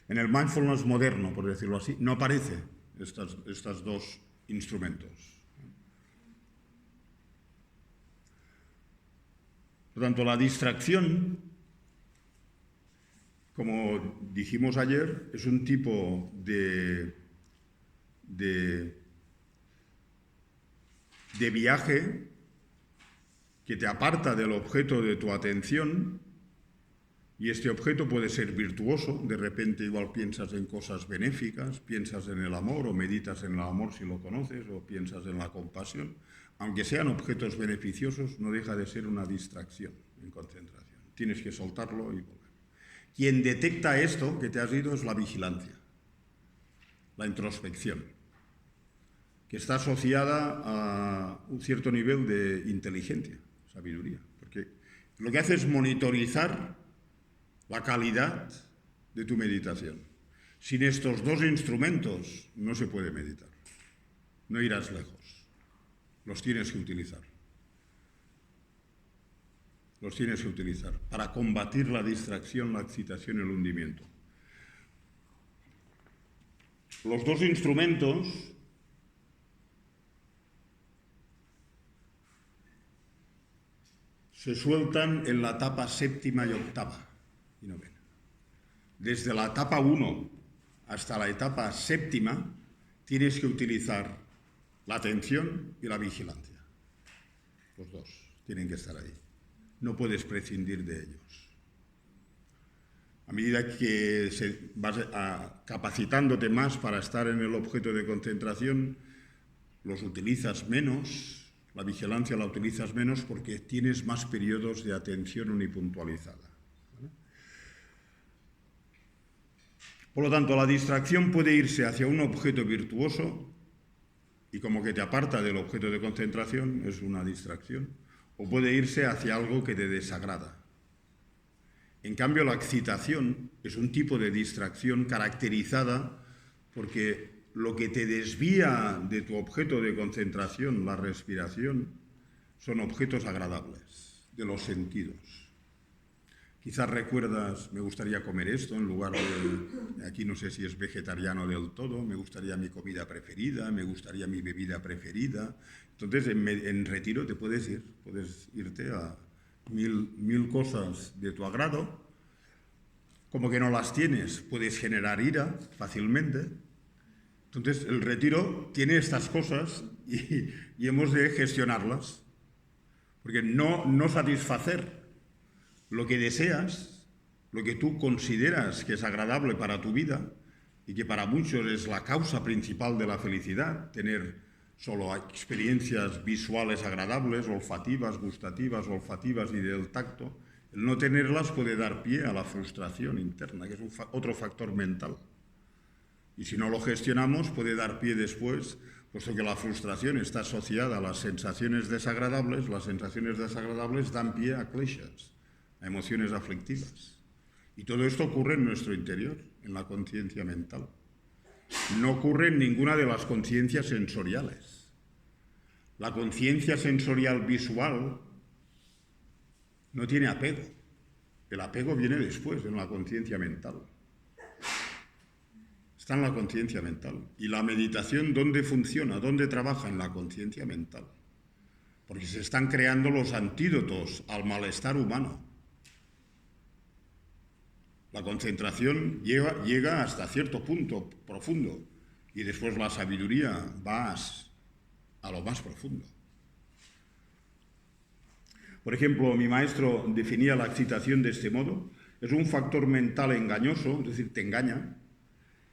En el mindfulness moderno, por decirlo así, no aparecen estos dos instrumentos. Por lo tanto, la distracción, como dijimos ayer, es un tipo de viaje que te aparta del objeto de tu atención, y este objeto puede ser virtuoso. De repente igual piensas en cosas benéficas, piensas en el amor o meditas en el amor si lo conoces, o piensas en la compasión. Aunque sean objetos beneficiosos, no deja de ser una distracción en concentración. Tienes que soltarlo y volver. Quien detecta esto que te has ido es la vigilancia, la introspección, que está asociada a un cierto nivel de inteligencia, sabiduría, porque lo que hace es monitorizar la calidad de tu meditación. Sin estos dos instrumentos no se puede meditar, no irás lejos, los tienes que utilizar. Para combatir la distracción, la excitación y el hundimiento. Los dos instrumentos se sueltan en la etapa séptima y octava y novena. Desde la etapa 1 hasta la etapa séptima, tienes que utilizar la atención y la vigilancia. Los dos tienen que estar ahí. No puedes prescindir de ellos. A medida que vas capacitándote más para estar en el objeto de concentración, los utilizas menos, la vigilancia la utilizas menos porque tienes más periodos de atención unipuntualizada. ¿Vale? Por lo tanto, la distracción puede irse hacia un objeto virtuoso y como que te aparta del objeto de concentración, es una distracción, o puede irse hacia algo que te desagrada. En cambio, la excitación es un tipo de distracción caracterizada porque lo que te desvía de tu objeto de concentración, la respiración, son objetos agradables, de los sentidos. Quizás recuerdas, me gustaría comer esto en lugar de, aquí no sé si es vegetariano del todo, me gustaría mi comida preferida, me gustaría mi bebida preferida. Entonces, en retiro te puedes irte a mil cosas de tu agrado, como que no las tienes, puedes generar ira fácilmente. Entonces, el retiro tiene estas cosas y hemos de gestionarlas, porque no satisfacer lo que deseas, lo que tú consideras que es agradable para tu vida y que para muchos es la causa principal de la felicidad, tener solo experiencias visuales agradables, olfativas, gustativas, olfativas y del tacto, el no tenerlas puede dar pie a la frustración interna, que es otro factor mental. Y si no lo gestionamos, puede dar pie después, puesto que la frustración está asociada a las sensaciones desagradables dan pie a kleshas, a emociones aflictivas. Y todo esto ocurre en nuestro interior, en la conciencia mental. No ocurre en ninguna de las conciencias sensoriales. La conciencia sensorial visual no tiene apego. El apego viene después, en la conciencia mental. Está en la conciencia mental. Y la meditación, ¿dónde funciona? ¿Dónde trabaja? En la conciencia mental. Porque se están creando los antídotos al malestar humano. La concentración llega hasta cierto punto profundo y después la sabiduría va a lo más profundo. Por ejemplo, mi maestro definía la excitación de este modo. Es un factor mental engañoso, es decir, te engaña,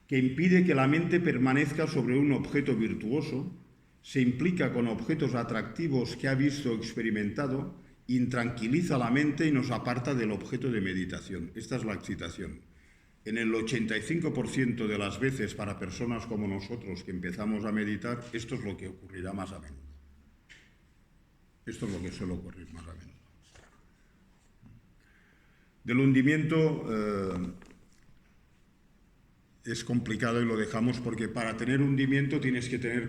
que impide que la mente permanezca sobre un objeto virtuoso, se implica con objetos atractivos que ha visto o experimentado, intranquiliza la mente y nos aparta del objeto de meditación. Esta es la excitación. En el 85% de las veces para personas como nosotros que empezamos a meditar, esto es lo que ocurrirá más a menudo. Esto es lo que suele ocurrir más a menudo. Del hundimiento es complicado y lo dejamos porque para tener hundimiento tienes que tener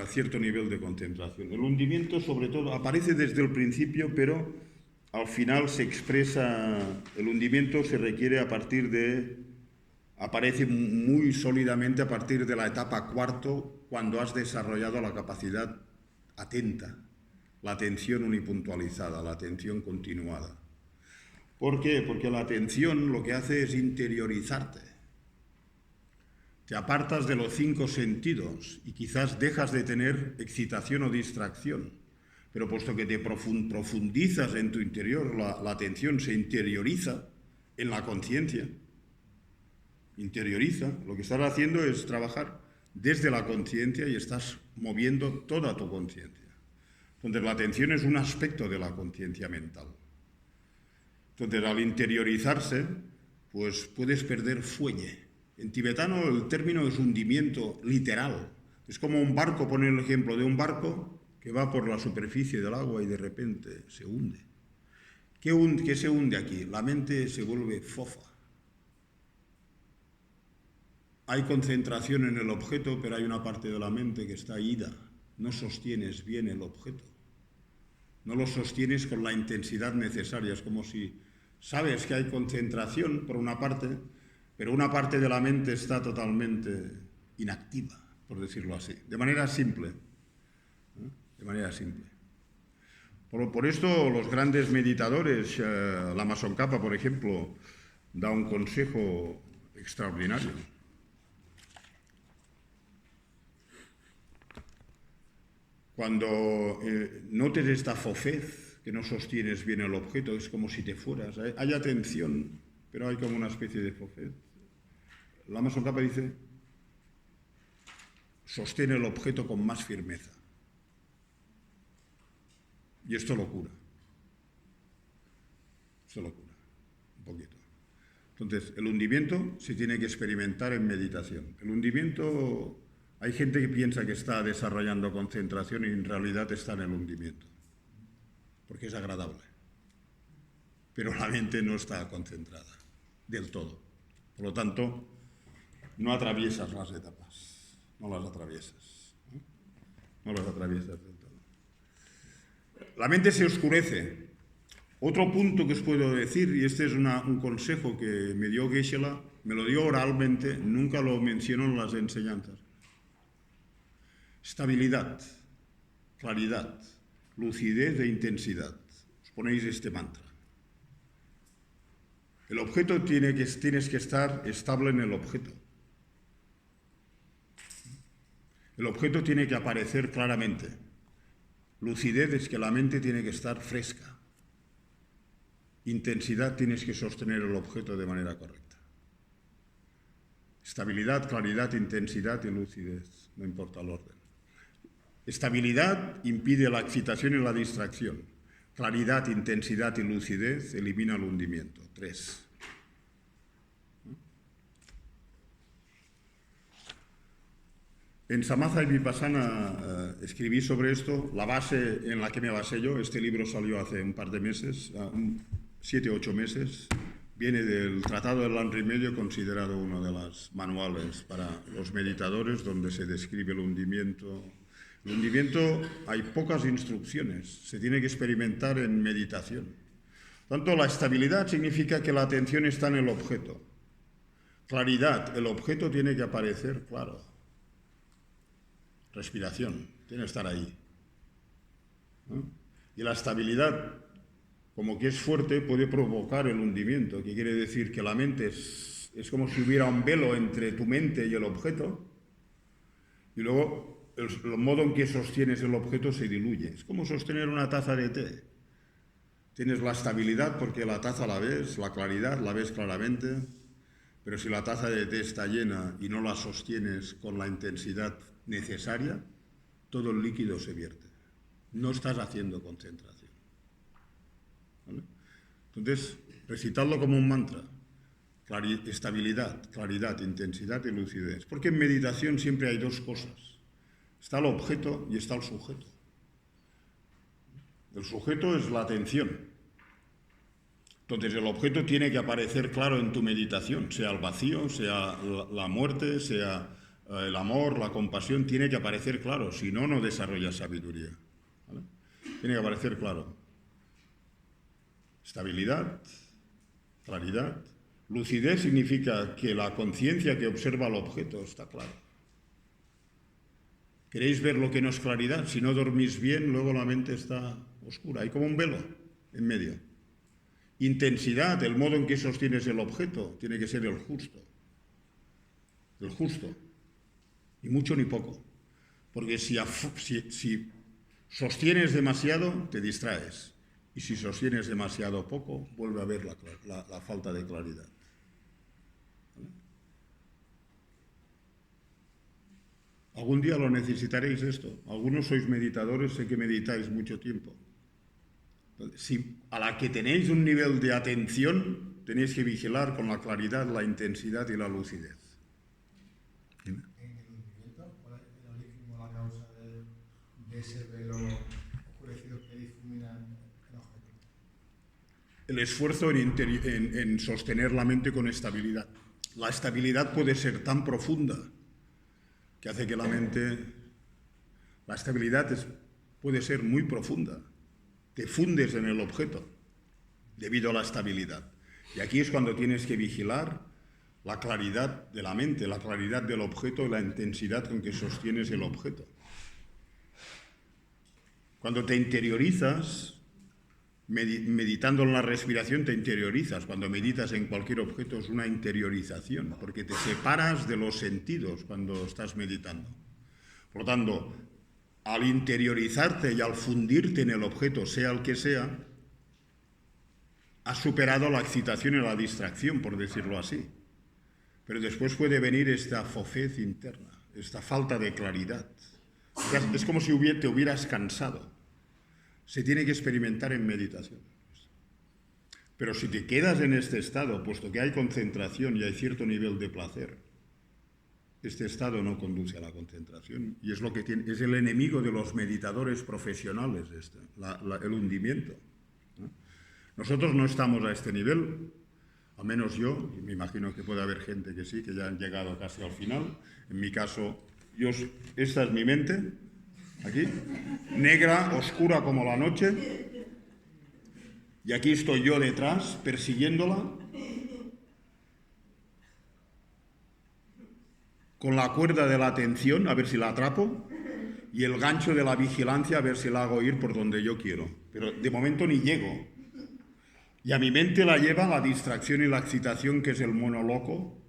cierto nivel de concentración. El hundimiento, sobre todo, aparece desde el principio, pero al final se expresa, el hundimiento se requiere aparece muy sólidamente a partir de la etapa cuarto, cuando has desarrollado la capacidad atenta, la atención unipuntualizada, la atención continuada. ¿Por qué? Porque la atención lo que hace es interiorizarte. Te apartas de los 5 sentidos y quizás dejas de tener excitación o distracción. Pero puesto que te profundizas en tu interior, la atención se interioriza en la conciencia. Interioriza. Lo que estás haciendo es trabajar desde la conciencia y estás moviendo toda tu conciencia. Entonces la atención es un aspecto de la conciencia mental. Entonces al interiorizarse, pues puedes perder fuelle. En tibetano el término es hundimiento literal. Es como un barco, poner el ejemplo de un barco que va por la superficie del agua y de repente se hunde. ¿Qué se hunde aquí? La mente se vuelve fofa. Hay concentración en el objeto, pero hay una parte de la mente que está ida. No sostienes bien el objeto. No lo sostienes con la intensidad necesaria. Es como si sabes que hay concentración por una parte, pero una parte de la mente está totalmente inactiva, por decirlo así, de manera simple. De manera simple. Por esto los grandes meditadores, Lama Tsongkhapa, por ejemplo, da un consejo extraordinario. Cuando notes esta fofez, que no sostienes bien el objeto, es como si te fueras. Hay atención, pero hay como una especie de fofez. Lama Tsongkhapa dice, sostén el objeto con más firmeza. Y esto lo cura. Esto lo cura, un poquito. Entonces, el hundimiento se tiene que experimentar en meditación. El hundimiento, hay gente que piensa que está desarrollando concentración y en realidad está en el hundimiento, porque es agradable. Pero la mente no está concentrada del todo. Por lo tanto, no atraviesas las etapas, no las atraviesas. No las atraviesas del todo. La mente se oscurece. Otro punto que os puedo decir, y este es un consejo que me dio Geshe-la, me lo dio oralmente, nunca lo menciono en las enseñanzas. Estabilidad, claridad, lucidez e intensidad. Os ponéis este mantra. El objeto tienes que estar estable en el objeto. El objeto tiene que aparecer claramente. Lucidez es que la mente tiene que estar fresca. Intensidad, tienes que sostener el objeto de manera correcta. Estabilidad, claridad, intensidad y lucidez, no importa el orden. Estabilidad impide la excitación y la distracción. Claridad, intensidad y lucidez elimina el hundimiento. 3. En Samatha y Vipassana escribí sobre esto, la base en la que me basé yo. Este libro salió hace un par de meses, 7 o 8 meses. Viene del Tratado del Lan Rimedio, considerado uno de los manuales para los meditadores, donde se describe el hundimiento. El hundimiento, hay pocas instrucciones, se tiene que experimentar en meditación. Tanto la estabilidad significa que la atención está en el objeto. Claridad, el objeto tiene que aparecer claro. Respiración, tiene que estar ahí. ¿No? Y la estabilidad, como que es fuerte, puede provocar el hundimiento, que quiere decir que la mente es como si hubiera un velo entre tu mente y el objeto, y luego el modo en que sostienes el objeto se diluye. Es como sostener una taza de té. Tienes la estabilidad porque la taza la ves, la claridad la ves claramente, pero si la taza de té está llena y no la sostienes con la intensidad necesaria, todo el líquido se vierte. No estás haciendo concentración. ¿Vale? Entonces, recitadlo como un mantra. Estabilidad, claridad, intensidad y lucidez. Porque en meditación siempre hay dos cosas. Está el objeto y está el sujeto. El sujeto es la atención. Entonces el objeto tiene que aparecer claro en tu meditación, sea el vacío, sea la muerte, sea el amor, la compasión, tiene que aparecer claro, si no, no desarrollas sabiduría. ¿Vale? Tiene que aparecer claro. Estabilidad, claridad. Lucidez significa que la conciencia que observa el objeto está clara. ¿Queréis ver lo que no es claridad? Si no dormís bien, luego la mente está oscura. Hay como un velo en medio. Intensidad, el modo en que sostienes el objeto, tiene que ser el justo. El justo. Ni mucho ni poco. Porque si sostienes demasiado, te distraes. Y si sostienes demasiado poco, vuelve a haber la falta de claridad. ¿Vale? Algún día lo necesitaréis esto. Algunos sois meditadores, sé que meditáis mucho tiempo. Si a la que tenéis un nivel de atención, tenéis que vigilar con la claridad, la intensidad y la lucidez. ¿En el hundimiento? ¿Cuál es el origen o la causa de ese velo oscurecido que difumina el objeto? El esfuerzo en sostener la mente con estabilidad. La estabilidad puede ser tan profunda que hace que la mente... La estabilidad puede ser muy profunda. Te fundes en el objeto debido a la estabilidad. Y aquí es cuando tienes que vigilar la claridad de la mente, la claridad del objeto y la intensidad con que sostienes el objeto. Cuando te interiorizas, meditando en la respiración te interiorizas. Cuando meditas en cualquier objeto es una interiorización, porque te separas de los sentidos cuando estás meditando. Por lo tanto, al interiorizarte y al fundirte en el objeto, sea el que sea, has superado la excitación y la distracción, por decirlo así. Pero después puede venir esta fofez interna, esta falta de claridad. Es como si te hubieras cansado. Se tiene que experimentar en meditación. Pero si te quedas en este estado, puesto que hay concentración y hay cierto nivel de placer, este estado no conduce a la concentración. Y es lo que es el enemigo de los meditadores profesionales, el hundimiento, ¿no? Nosotros no estamos a este nivel, al menos yo, y me imagino que puede haber gente que sí, que ya han llegado casi al final. En mi caso, esta es mi mente, aquí, negra, oscura como la noche, y aquí estoy yo detrás, persiguiéndola, con la cuerda de la atención, a ver si la atrapo, y el gancho de la vigilancia, a ver si la hago ir por donde yo quiero. Pero de momento ni llego. Y a mi mente la lleva la distracción y la excitación, que es el mono loco,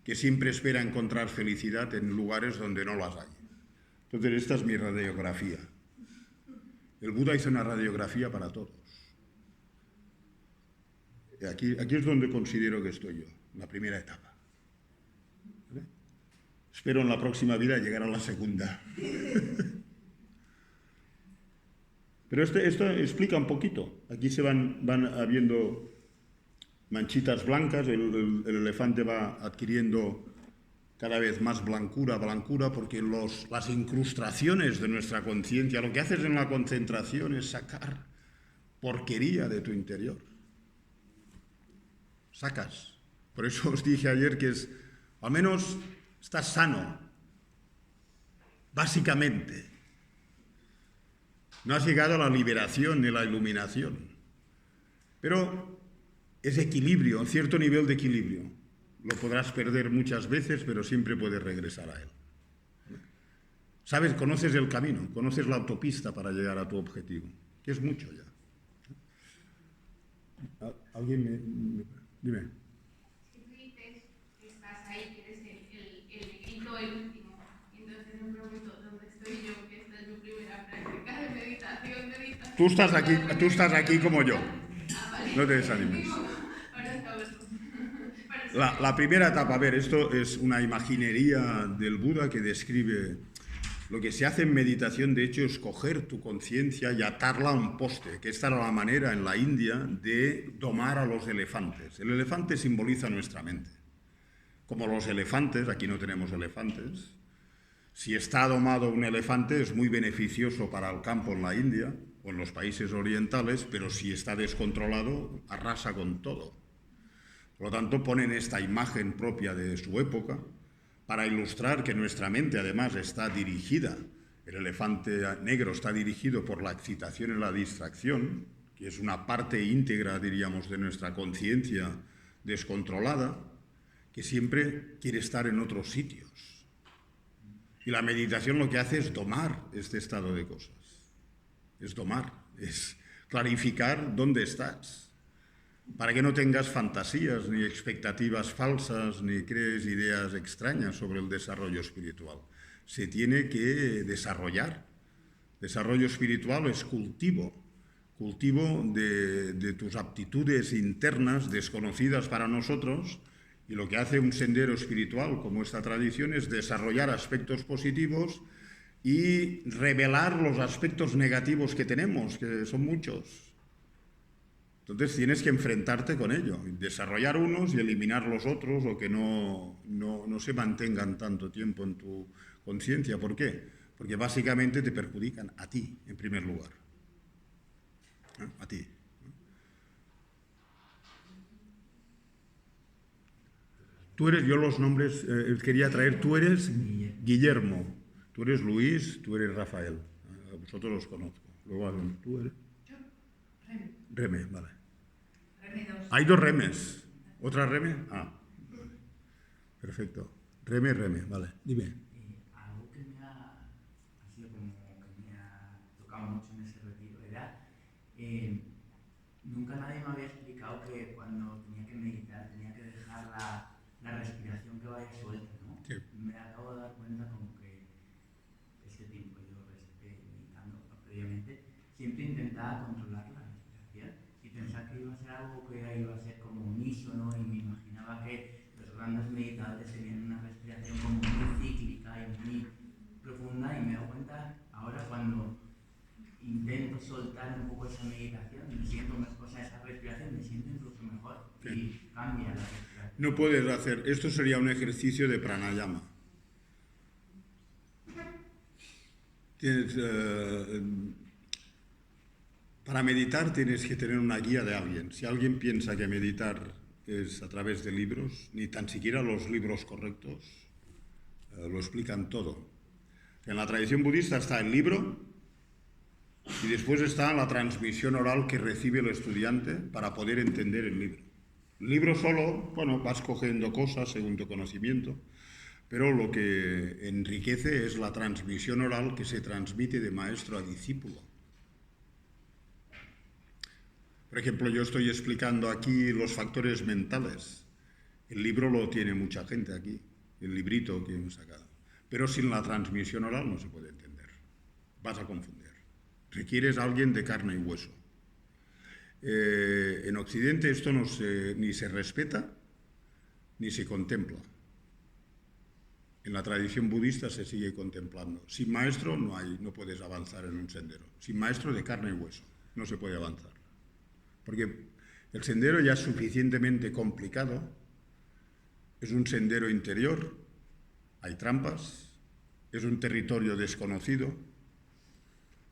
que siempre espera encontrar felicidad en lugares donde no las hay. Entonces, esta es mi radiografía. El Buda hizo una radiografía para todos. Y aquí es donde considero que estoy yo, la primera etapa. ¿Vale? Espero en la próxima vida llegar a la segunda. Pero esto explica un poquito. Aquí se van habiendo manchitas blancas, el elefante va adquiriendo cada vez más blancura, porque las incrustaciones de nuestra conciencia, lo que haces en la concentración es sacar porquería de tu interior. Sacas. Por eso os dije ayer que al menos estás sano, básicamente. No has llegado a la liberación ni a la iluminación. Pero es equilibrio, un cierto nivel de equilibrio. Lo podrás perder muchas veces, pero siempre puedes regresar a él. Sabes, conoces el camino, conoces la autopista para llegar a tu objetivo, que es mucho ya. ¿Alguien dime? Si tú dices que estás ahí, que eres el negrito, el último, y entonces me pregunto, ¿dónde estoy yo? Que esta es mi primera práctica de meditación. Tú estás aquí como yo. Vale. No te desanimes. Para saberlo. La primera etapa, a ver, esto es una imaginería del Buda que describe lo que se hace en meditación. De hecho, es coger tu conciencia y atarla a un poste, que esta era la manera en la India de domar a los elefantes. El elefante simboliza nuestra mente. Como los elefantes, aquí no tenemos elefantes, si está domado un elefante es muy beneficioso para el campo en la India o en los países orientales, pero si está descontrolado, arrasa con todo. Por lo tanto, ponen esta imagen propia de su época para ilustrar que nuestra mente, además, está dirigida, el elefante negro está dirigido por la excitación y la distracción, que es una parte íntegra, diríamos, de nuestra conciencia descontrolada, que siempre quiere estar en otros sitios. Y la meditación lo que hace es domar este estado de cosas. Es domar, es clarificar dónde estás, para que no tengas fantasías ni expectativas falsas ni crees ideas extrañas sobre el desarrollo espiritual. Se tiene que desarrollar. Desarrollo espiritual es cultivo de tus aptitudes internas desconocidas para nosotros, y lo que hace un sendero espiritual como esta tradición es desarrollar aspectos positivos y revelar los aspectos negativos que tenemos, que son muchos. Entonces tienes que enfrentarte con ello, desarrollar unos y eliminar los otros, o que no se mantengan tanto tiempo en tu conciencia. ¿Por qué? Porque básicamente te perjudican a ti, en primer lugar. A ti. Tú eres, yo los nombres quería traer, tú eres Guillermo, tú eres Luis, tú eres Rafael. A vosotros los conozco. Luego, tú eres... Reme, vale. Reme 2. Hay dos remes. ¿Otra reme? Ah, perfecto. Reme, vale. Dime. Algo que me ha sido como que me ha tocado mucho en ese retiro era nunca nadie me había explicado que cuando tenía que meditar tenía que dejar la respiración que vaya suelta, ¿no? Sí. Me acabo de dar cuenta como que ese tiempo yo resté ayuda a controlar la respiración. Y pensaba que iba a ser algo que iba a ser como unísono, y me imaginaba que los grandes meditadores tenían una respiración como muy cíclica y muy profunda, y me doy cuenta ahora cuando intento soltar un poco esa meditación, me siento mejor, esa respiración, me siento incluso mejor y cambia la respiración. No puedes hacer, esto sería un ejercicio de pranayama. Para meditar tienes que tener una guía de alguien. Si alguien piensa que meditar es a través de libros, ni tan siquiera los libros correctos lo explican todo. En la tradición budista está el libro y después está la transmisión oral que recibe el estudiante para poder entender el libro. El libro solo, bueno, vas cogiendo cosas según tu conocimiento, pero lo que enriquece es la transmisión oral que se transmite de maestro a discípulo. Por ejemplo, yo estoy explicando aquí los factores mentales. El libro lo tiene mucha gente aquí, el librito que hemos sacado. Pero sin la transmisión oral no se puede entender. Vas a confundir. Requieres a alguien de carne y hueso. En Occidente esto ni se respeta ni se contempla. En la tradición budista se sigue contemplando. Sin maestro no puedes avanzar en un sendero. Sin maestro de carne y hueso no se puede avanzar. Porque el sendero ya es suficientemente complicado. Es un sendero interior, hay trampas, es un territorio desconocido.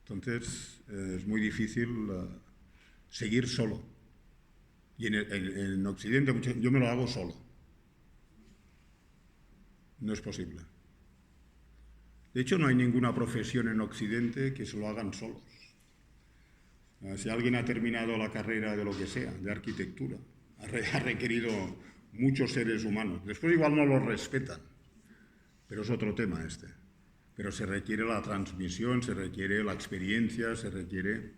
Entonces es muy difícil seguir solo. Y en Occidente yo me lo hago solo. No es posible. De hecho, no hay ninguna profesión en Occidente que se lo hagan solos. Si alguien ha terminado la carrera de lo que sea, de arquitectura, ha requerido muchos seres humanos. Después igual no los respetan, pero es otro tema este. Pero se requiere la transmisión, se requiere la experiencia, se requiere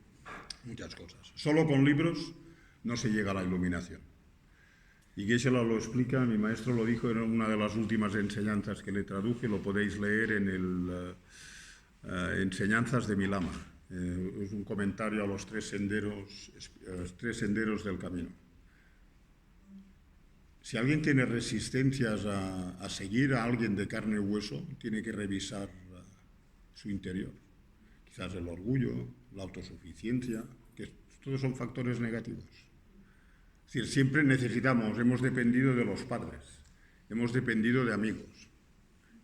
muchas cosas. Solo con libros no se llega a la iluminación. Y Geshe-la lo explica, mi maestro lo dijo en una de las últimas enseñanzas que le traduje, lo podéis leer en el Enseñanzas de mi Lama. Es un comentario a los tres senderos del camino. Si alguien tiene resistencias a seguir a alguien de carne y hueso, tiene que revisar su interior. Quizás el orgullo, la autosuficiencia, que todos son factores negativos. Es decir, siempre hemos dependido de los padres, hemos dependido de amigos,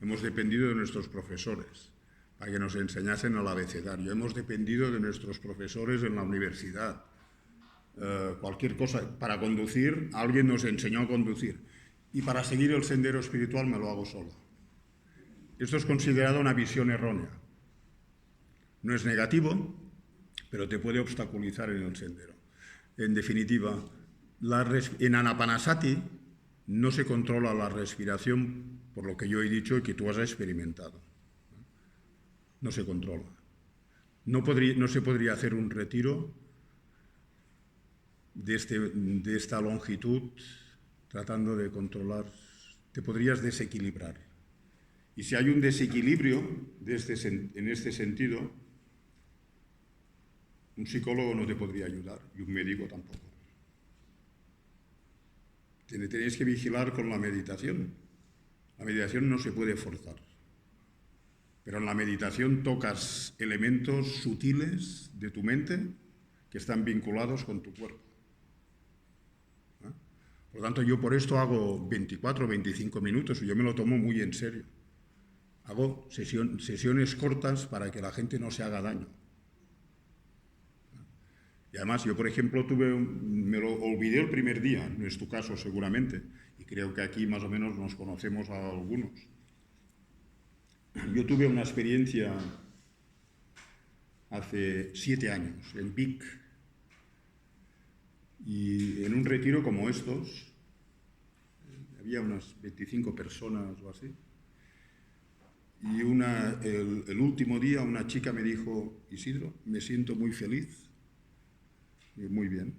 hemos dependido de nuestros profesores para que nos enseñasen el abecedario, hemos dependido de nuestros profesores en la universidad. Cualquier cosa, para conducir, alguien nos enseñó a conducir. Y para seguir el sendero espiritual me lo hago solo. Esto es considerado una visión errónea. No es negativo, pero te puede obstaculizar en el sendero. En definitiva, en Anapanasati no se controla la respiración por lo que yo he dicho y que tú has experimentado. No se controla. No se podría hacer un retiro de esta longitud tratando de controlar. Te podrías desequilibrar. Y si hay un desequilibrio en este sentido, un psicólogo no te podría ayudar y un médico tampoco. Tenéis que vigilar con la meditación. La meditación no se puede forzar. Pero en la meditación tocas elementos sutiles de tu mente que están vinculados con tu cuerpo. Por lo tanto, yo por esto hago 24 o 25 minutos y yo me lo tomo muy en serio. Hago sesiones cortas para que la gente no se haga daño. Y además, yo, por ejemplo, me lo olvidé el primer día, no es tu caso seguramente, y creo que aquí más o menos nos conocemos a algunos. Yo tuve una experiencia hace 7 años en Vic, y en un retiro como estos, había unas 25 personas o así, y el último día una chica me dijo: Isidro, me siento muy feliz. Muy bien.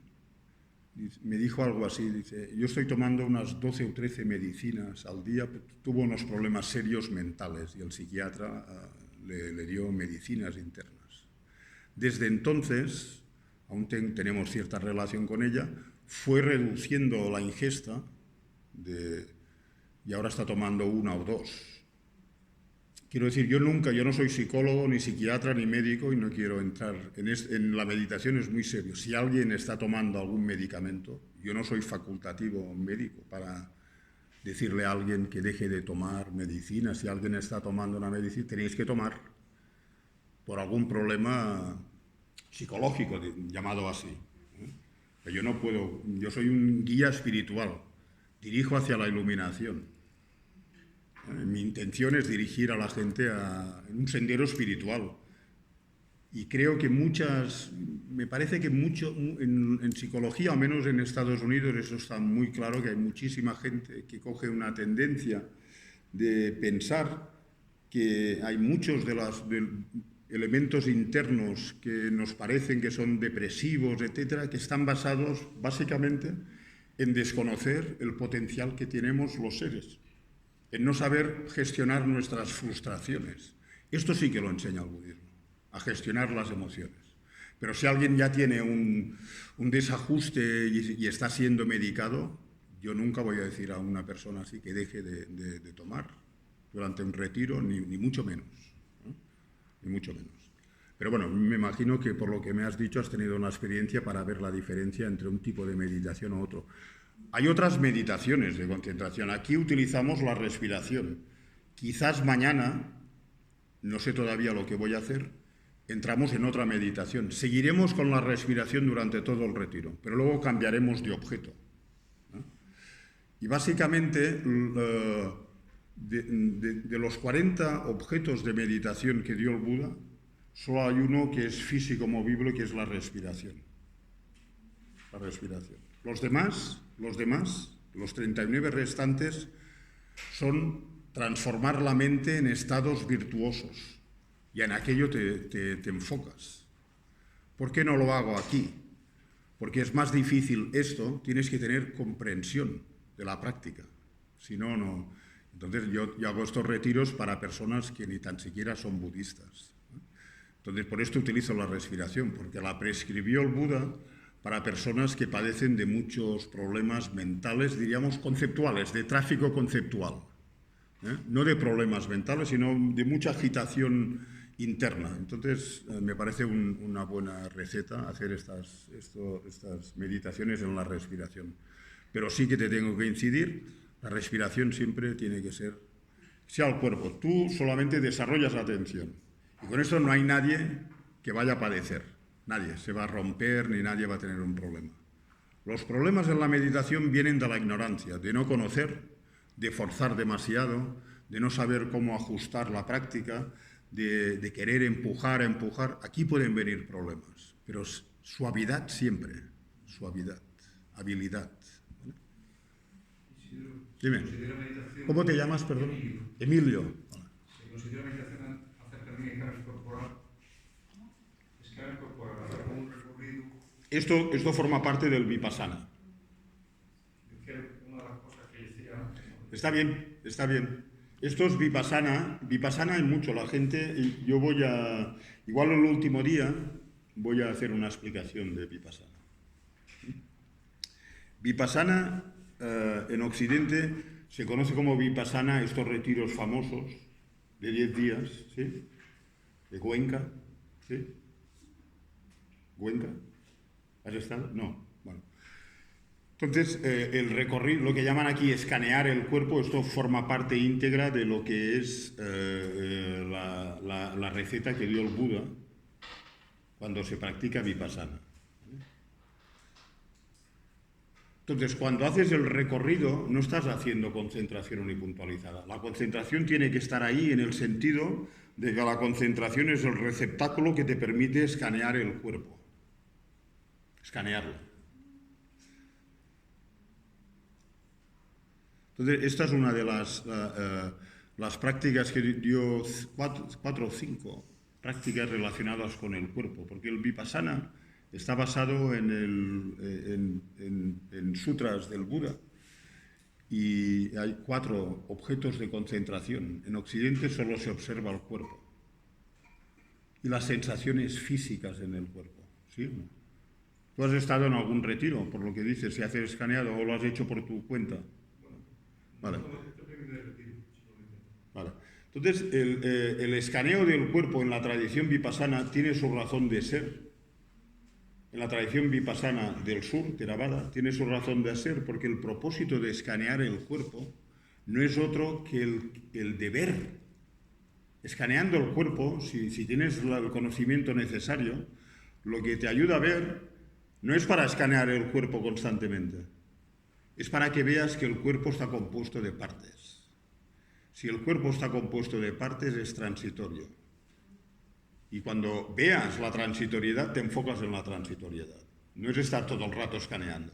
Me dijo algo así, dice: yo estoy tomando unas 12 o 13 medicinas al día, tuvo unos problemas serios mentales y el psiquiatra le dio medicinas internas. Desde entonces aún tenemos cierta relación con ella, fue reduciendo la ingesta y ahora está tomando 1 o 2. Quiero decir, yo no soy psicólogo, ni psiquiatra, ni médico, y no quiero entrar en la meditación, es muy serio. Si alguien está tomando algún medicamento, yo no soy facultativo médico para decirle a alguien que deje de tomar medicina. Si alguien está tomando una medicina, tenéis que tomar por algún problema psicológico, llamado así. Pero yo no puedo, yo soy un guía espiritual, dirijo hacia la iluminación. Mi intención es dirigir a la gente en un sendero espiritual. Y creo que me parece que mucho, en psicología, al menos en Estados Unidos, eso está muy claro, que hay muchísima gente que coge una tendencia de pensar que hay muchos de los elementos internos que nos parecen que son depresivos, etcétera, que están basados básicamente en desconocer el potencial que tenemos los seres, en no saber gestionar nuestras frustraciones. Esto sí que lo enseña el budismo, a gestionar las emociones. Pero si alguien ya tiene un desajuste y está siendo medicado, yo nunca voy a decir a una persona así que deje de tomar durante un retiro, ni mucho menos, ¿no? Ni mucho menos. Pero bueno, me imagino que por lo que me has dicho has tenido una experiencia para ver la diferencia entre un tipo de meditación u otro. Hay otras meditaciones de concentración. Aquí utilizamos la respiración. Quizás mañana, no sé todavía lo que voy a hacer, entramos en otra meditación. Seguiremos con la respiración durante todo el retiro, pero luego cambiaremos de objeto, ¿no? Y básicamente, de los 40 objetos de meditación que dio el Buda, solo hay uno que es físico movible, que es la respiración. La respiración. Los demás, los 39 restantes, son transformar la mente en estados virtuosos. Y en aquello te enfocas. ¿Por qué no lo hago aquí? Porque es más difícil esto, tienes que tener comprensión de la práctica. Si no, no. Entonces yo hago estos retiros para personas que ni tan siquiera son budistas. Entonces por esto utilizo la respiración, porque la prescribió el Buda para personas que padecen de muchos problemas mentales, diríamos conceptuales, de tráfico conceptual. No de problemas mentales, sino de mucha agitación interna. Entonces, me parece una buena receta hacer estas meditaciones en la respiración. Pero sí que te tengo que incidir, la respiración siempre tiene que ser al cuerpo. Tú solamente desarrollas atención. Y con eso no hay nadie que vaya a padecer. Nadie se va a romper ni nadie va a tener un problema. Los problemas en la meditación vienen de la ignorancia, de no conocer, de forzar demasiado, de no saber cómo ajustar la práctica, de querer empujar. Aquí pueden venir problemas, pero suavidad siempre, suavidad, habilidad. ¿Vale? Dime, ¿cómo te llamas, perdón? Emilio. Se considera meditación hacer también escalas corporal. Escalas corporal, hacer como un recorrido. Esto forma parte del Vipassana. Una de las cosas que decía antes. Está bien. Esto es Vipassana. Vipassana hay mucho. La gente, yo igual el último día, voy a hacer una explicación de Vipassana. Vipassana, en Occidente, se conoce como Vipassana estos retiros famosos de 10 días, ¿sí? De Cuenca, ¿sí? ¿Cuenca? ¿Has estado? No. Bueno. Entonces, el recorrido, lo que llaman aquí escanear el cuerpo, esto forma parte íntegra de lo que es la receta que dio el Buda cuando se practica Vipassana. Entonces, cuando haces el recorrido, no estás haciendo concentración unipuntualizada. La concentración tiene que estar ahí en el sentido de que la concentración es el receptáculo que te permite escanear el cuerpo. Escanearlo. Entonces, esta es una de las prácticas que dio 4 o 5 prácticas relacionadas con el cuerpo, porque el Vipassana está basado en sutras del Buda y hay 4 objetos de concentración. En Occidente solo se observa el cuerpo y las sensaciones físicas en el cuerpo, ¿sí? Tú has estado en algún retiro, por lo que dices, si haces escaneado o lo has hecho por tu cuenta. Vale. Vale. Entonces, el escaneo del cuerpo en la tradición vipassana tiene su razón de ser. En la tradición vipassana del sur, Theravada, tiene su razón de ser porque el propósito de escanear el cuerpo no es otro que el de ver. Escaneando el cuerpo, si tienes el conocimiento necesario, lo que te ayuda a ver no es para escanear el cuerpo constantemente, es para que veas que el cuerpo está compuesto de partes. Si el cuerpo está compuesto de partes, es transitorio. Y cuando veas la transitoriedad, te enfocas en la transitoriedad. No es estar todo el rato escaneando.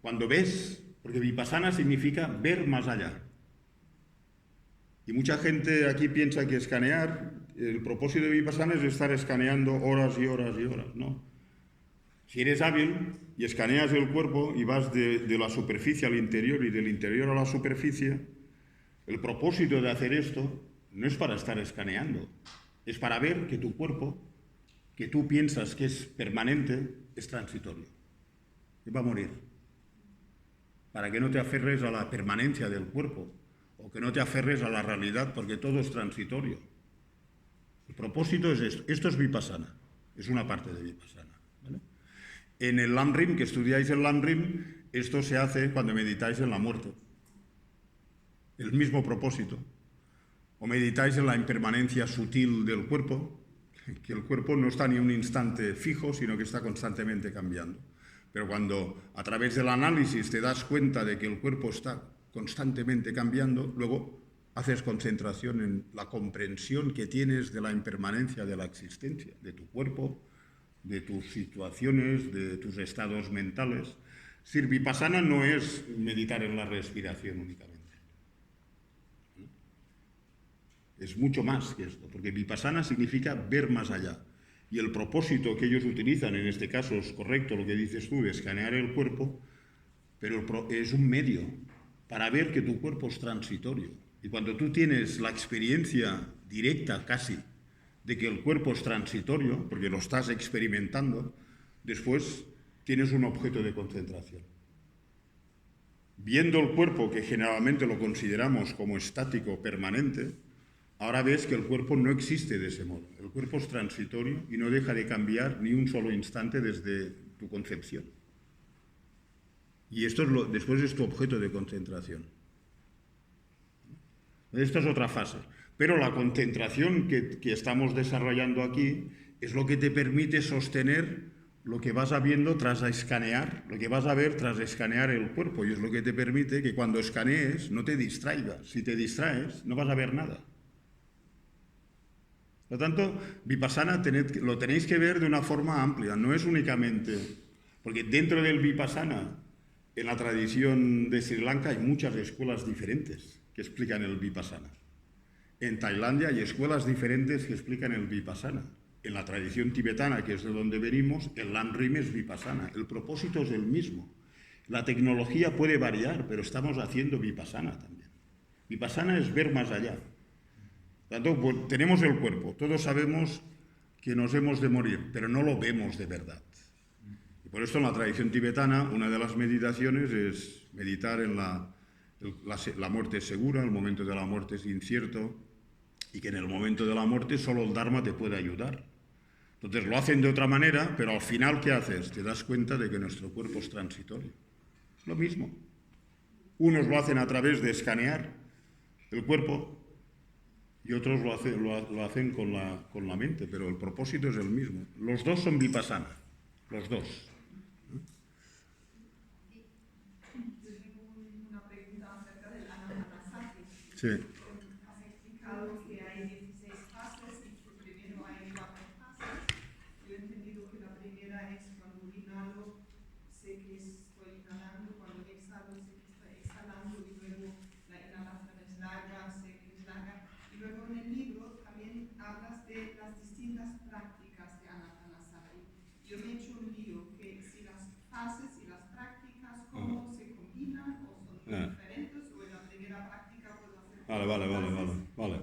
Cuando ves, porque vipassana significa ver más allá. Y mucha gente aquí piensa que escanear, el propósito de vipassana es estar escaneando horas y horas y horas, ¿no? Si eres hábil y escaneas el cuerpo y vas de la superficie al interior y del interior a la superficie, el propósito de hacer esto no es para estar escaneando, es para ver que tu cuerpo, que tú piensas que es permanente, es transitorio y va a morir. Para que no te aferres a la permanencia del cuerpo o que no te aferres a la realidad, porque todo es transitorio. El propósito es esto. Esto es vipassana, es una parte de vipassana, ¿vale? En el Lamrim, que estudiáis el Lamrim, esto se hace cuando meditáis en la muerte. El mismo propósito. O meditáis en la impermanencia sutil del cuerpo, que el cuerpo no está ni un instante fijo, sino que está constantemente cambiando. Pero cuando a través del análisis te das cuenta de que el cuerpo está constantemente cambiando, luego haces concentración en la comprensión que tienes de la impermanencia de la existencia, de tu cuerpo, de tus situaciones, de tus estados mentales. Sir vipassana no es meditar en la respiración únicamente. Es mucho más que esto, porque vipassana significa ver más allá. Y el propósito que ellos utilizan, en este caso es correcto lo que dices tú, de escanear el cuerpo, pero es un medio para ver que tu cuerpo es transitorio. Y cuando tú tienes la experiencia directa casi de que el cuerpo es transitorio, porque lo estás experimentando, después tienes un objeto de concentración. Viendo el cuerpo, que generalmente lo consideramos como estático, permanente, ahora ves que el cuerpo no existe de ese modo. El cuerpo es transitorio y no deja de cambiar ni un solo instante desde tu concepción. Y esto es después es tu objeto de concentración. Esta es otra fase. Pero la concentración que estamos desarrollando aquí es lo que te permite sostener lo que vas viendo tras escanear, lo que vas a ver tras escanear el cuerpo. Y es lo que te permite que cuando escanees no te distraigas. Si te distraes, no vas a ver nada. Por lo tanto, vipassana lo tenéis que ver de una forma amplia. No es únicamente... Porque dentro del vipassana, en la tradición de Sri Lanka, hay muchas escuelas diferentes que explican el vipassana. En Tailandia hay escuelas diferentes que explican el vipassana. En la tradición tibetana, que es de donde venimos, el Lamrim es vipassana. El propósito es el mismo. La tecnología puede variar, pero estamos haciendo vipassana también. Vipassana es ver más allá. Por lo tanto, tenemos el cuerpo. Todos sabemos que nos hemos de morir, pero no lo vemos de verdad. Y por esto en la tradición tibetana, una de las meditaciones es meditar en la muerte segura, el momento de la muerte es incierto, y que en el momento de la muerte solo el Dharma te puede ayudar. Entonces lo hacen de otra manera, pero al final, ¿qué haces? Te das cuenta de que nuestro cuerpo es transitorio. Es lo mismo. Unos lo hacen a través de escanear el cuerpo y otros lo hacen con la mente, pero el propósito es el mismo. Los dos son vipassana, los dos. Yo tengo una pregunta acerca del anapanasati. Sí. Has explicado que hay 16 fases y que primero hay 4 fases. Yo he entendido que la primera es cuando inhalo, sé que estoy inhalando, cuando exhalo, sé que estoy exhalando, y luego la inhalación es larga, sé que es larga. Y luego en el libro también hablas de las distintas prácticas de anapanasati. Yo me he hecho un lío, que si las fases y las prácticas, ¿cómo se combinan o son diferentes? O en la primera práctica puedo hacer... Vale.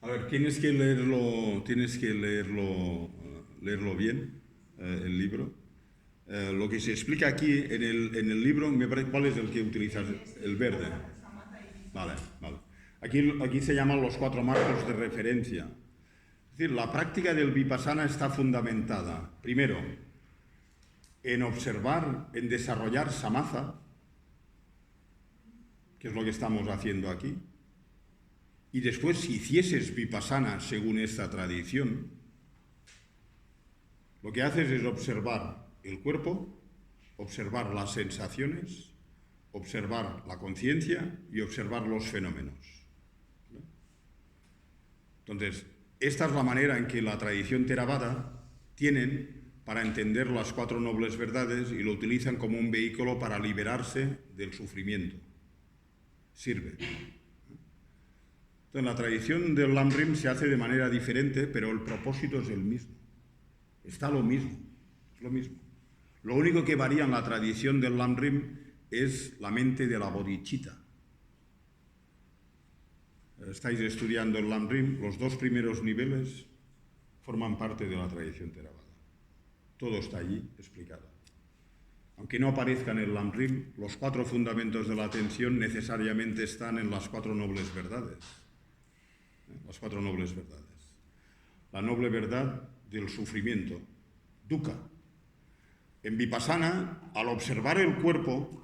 A ver, tienes que leerlo leerlo bien, el libro. Lo que se explica aquí en el libro, ¿cuál es el que utilizas? El verde. Vale. Aquí se llaman los 4 marcos de referencia. Es decir, la práctica del Vipassana está fundamentada, primero, en observar, en desarrollar samatha, que es lo que estamos haciendo aquí. Y después, si hicieses Vipassana según esta tradición, lo que haces es observar el cuerpo, observar las sensaciones, observar la conciencia y observar los fenómenos. Entonces, esta es la manera en que la tradición Theravada tienen para entender las 4 nobles verdades y lo utilizan como un vehículo para liberarse del sufrimiento. Sirve. Entonces, la tradición del Lamrim se hace de manera diferente, pero el propósito es el mismo. Está lo mismo, es lo mismo. Lo único que varía en la tradición del Lamrim es la mente de la bodhicitta. Estáis estudiando el Lamrim, los 2 primeros niveles forman parte de la tradición Theravada. Todo está allí explicado. Aunque no aparezca en el Lamrim, los 4 fundamentos de la atención necesariamente están en las 4 nobles verdades. Las 4 nobles verdades. La noble verdad del sufrimiento, dukkha. En Vipassana, al observar el cuerpo,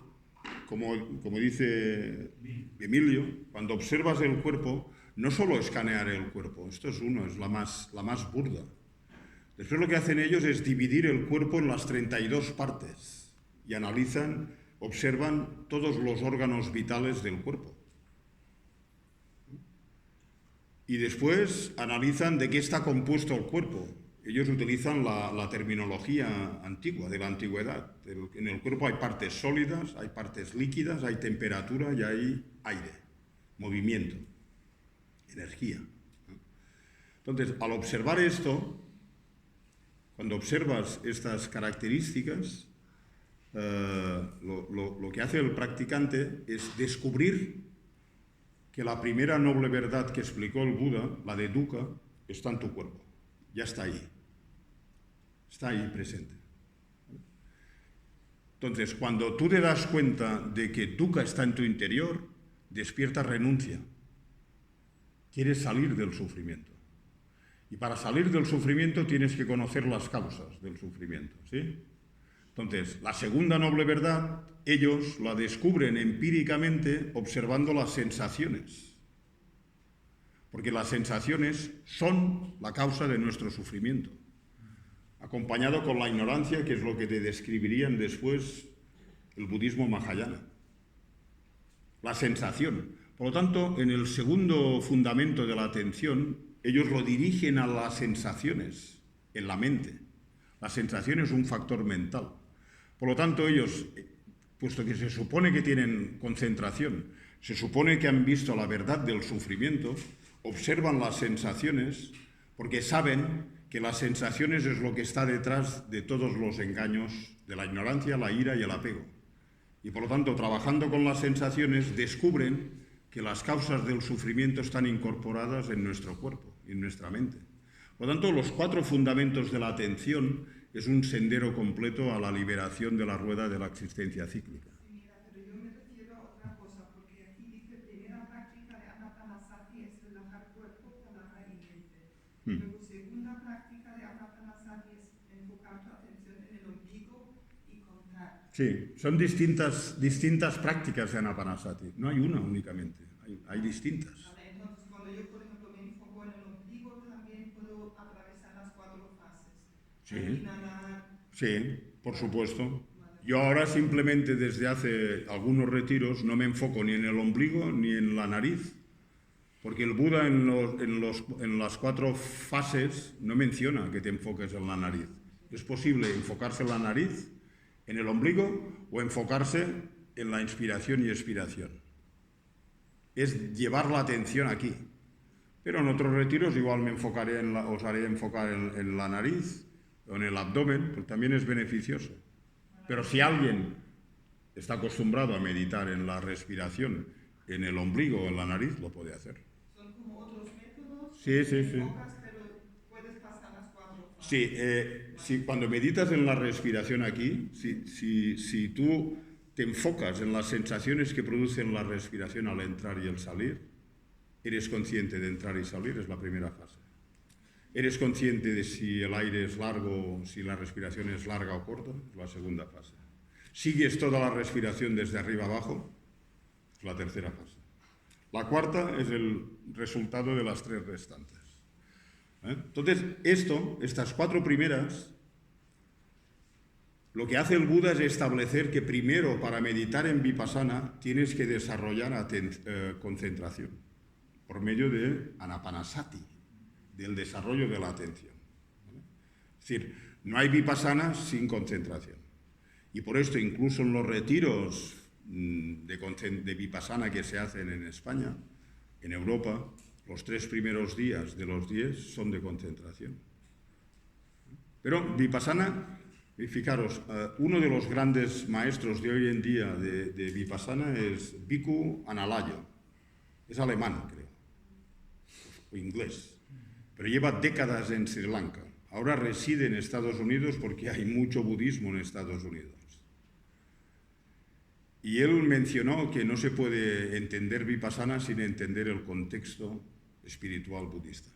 como dice Emilio, cuando observas el cuerpo, no solo escanear el cuerpo, esto es la más burda. Después lo que hacen ellos es dividir el cuerpo en las 32 partes y analizan, observan todos los órganos vitales del cuerpo. Y después analizan de qué está compuesto el cuerpo. Ellos utilizan la terminología antigua, de la antigüedad. En el cuerpo hay partes sólidas, hay partes líquidas, hay temperatura y hay aire, movimiento, energía. Entonces, al observar esto, cuando observas estas características, lo que hace el practicante es descubrir que la primera noble verdad que explicó el Buda, la de dukkha, está en tu cuerpo. Ya está ahí. Está ahí presente. Entonces, cuando tú te das cuenta de que dukkha está en tu interior, despierta renuncia. Quieres salir del sufrimiento. Y para salir del sufrimiento tienes que conocer las causas del sufrimiento, ¿sí? Entonces, la segunda noble verdad, ellos la descubren empíricamente observando las sensaciones. Porque las sensaciones son la causa de nuestro sufrimiento. Acompañado con la ignorancia, que es lo que te describirían después el budismo Mahayana. La sensación. Por lo tanto, en el segundo fundamento de la atención, ellos lo dirigen a las sensaciones, en la mente. La sensación es un factor mental. Por lo tanto, ellos, puesto que se supone que tienen concentración, se supone que han visto la verdad del sufrimiento, observan las sensaciones porque saben que las sensaciones es lo que está detrás de todos los engaños de la ignorancia, la ira y el apego. Y por lo tanto, trabajando con las sensaciones, descubren que las causas del sufrimiento están incorporadas en nuestro cuerpo, en nuestra mente. Por lo tanto, los 4 fundamentos de la atención es un sendero completo a la liberación de la rueda de la existencia cíclica. Mira, pero yo me refiero a otra cosa, porque aquí dice primera práctica de Anapanasati es relajar cuerpo, palabra y mente. Luego segunda práctica de Anapanasati es enfocar tu atención en el ombligo y contar. Sí, son distintas prácticas de Anapanasati. No hay una únicamente, hay distintas. Vale, entonces cuando yo, por ejemplo, me enfoco en el ombligo, también puedo atravesar las 4 fases. Sí. Inhalar. Sí, por supuesto. Yo ahora simplemente desde hace algunos retiros no me enfoco ni en el ombligo ni en la nariz, porque el Buda en las 4 fases no menciona que te enfoques en la nariz. Es posible enfocarse en la nariz, en el ombligo o enfocarse en la inspiración y expiración. Es llevar la atención aquí. Pero en otros retiros igual os haré enfocar en la nariz o en el abdomen, pues también es beneficioso. Pero si alguien está acostumbrado a meditar en la respiración, en el ombligo o en la nariz, lo puede hacer. Son como otros métodos. Sí, sí, sí. Enfocas, pero puedes pasar las 4 fases. Sí, cuando meditas en la respiración aquí, si tú te enfocas en las sensaciones que producen la respiración al entrar y al salir, eres consciente de entrar y salir, es la primera fase. Eres consciente de si el aire es largo, si la respiración es larga o corta, es la segunda fase. Sigues toda la respiración desde arriba abajo, es la tercera fase. La cuarta es el resultado de las 3 restantes. Entonces, estas 4 primeras, lo que hace el Buda es establecer que primero, para meditar en Vipassana, tienes que desarrollar concentración por medio de Anapanasati, del desarrollo de la atención. Es decir, no hay Vipassana sin concentración. Y por esto, incluso en los retiros de Vipassana que se hacen en España, en Europa, los 3 primeros días de los 10 son de concentración. Pero Vipassana, fijaros, uno de los grandes maestros de hoy en día de Vipassana es Bhikkhu Analayo. Es alemán, creo, o inglés, pero lleva décadas en Sri Lanka. Ahora reside en Estados Unidos porque hay mucho budismo en Estados Unidos. Y él mencionó que no se puede entender Vipassana sin entender el contexto espiritual budista.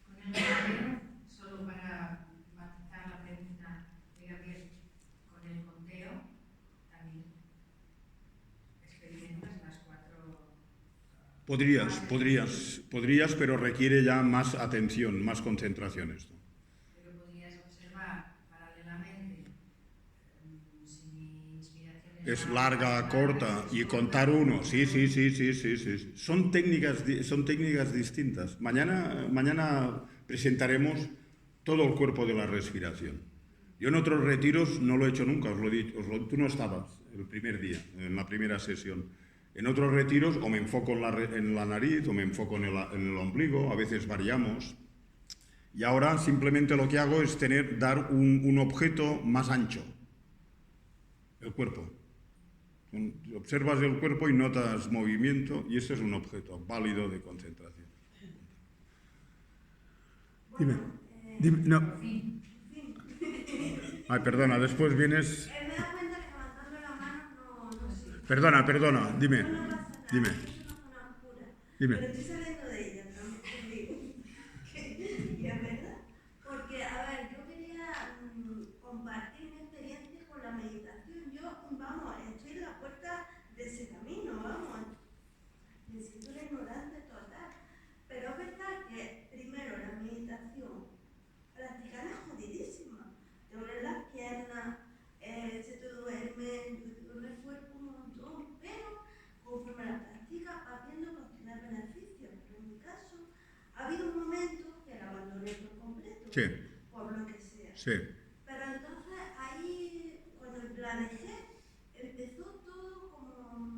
Con el conteo, solo para matizar la pregunta de Gabriel, con el conteo también experimentas las 4... Podrías, pero requiere ya más atención, más concentración esto. Pero podrías observar paralelamente si mi inspiración Es larga, corta, y contar uno. Sí. Son técnicas distintas. Mañana presentaremos todo el cuerpo de la respiración. Yo en otros retiros no lo he hecho nunca, os lo he dicho. Tú no estabas el primer día, en la primera sesión. En otros retiros o me enfoco en la nariz o me enfoco en el ombligo, a veces variamos. Y ahora simplemente lo que hago es dar un objeto más ancho, el cuerpo. Observas el cuerpo y notas movimiento y ese es un objeto válido de concentración. Dime. No. Ay, perdona, después vienes... Me da cuenta que levantando la mano no sirve. Perdona, dime. No pasa nada, Dime. es una zona oscura. Dime. Pero estoy saliendo de ella también, te digo. Y es verdad. Porque, a ver, yo quería compartir mi experiencia con la meditación. Yo, estoy en la puerta de ese camino, me siento una ignorante total. Pero es verdad que, primero, la meditación, practicarla es jodidísima. Te duelen las piernas, se te duele el cuerpo un montón, pero conforme la practicas vas viendo que obtienes beneficios. Pero en mi caso, ha habido un momento que la abandoné por completo, Sí. por lo que sea. Sí. Pero entonces ahí, cuando la dejé, empezó todo como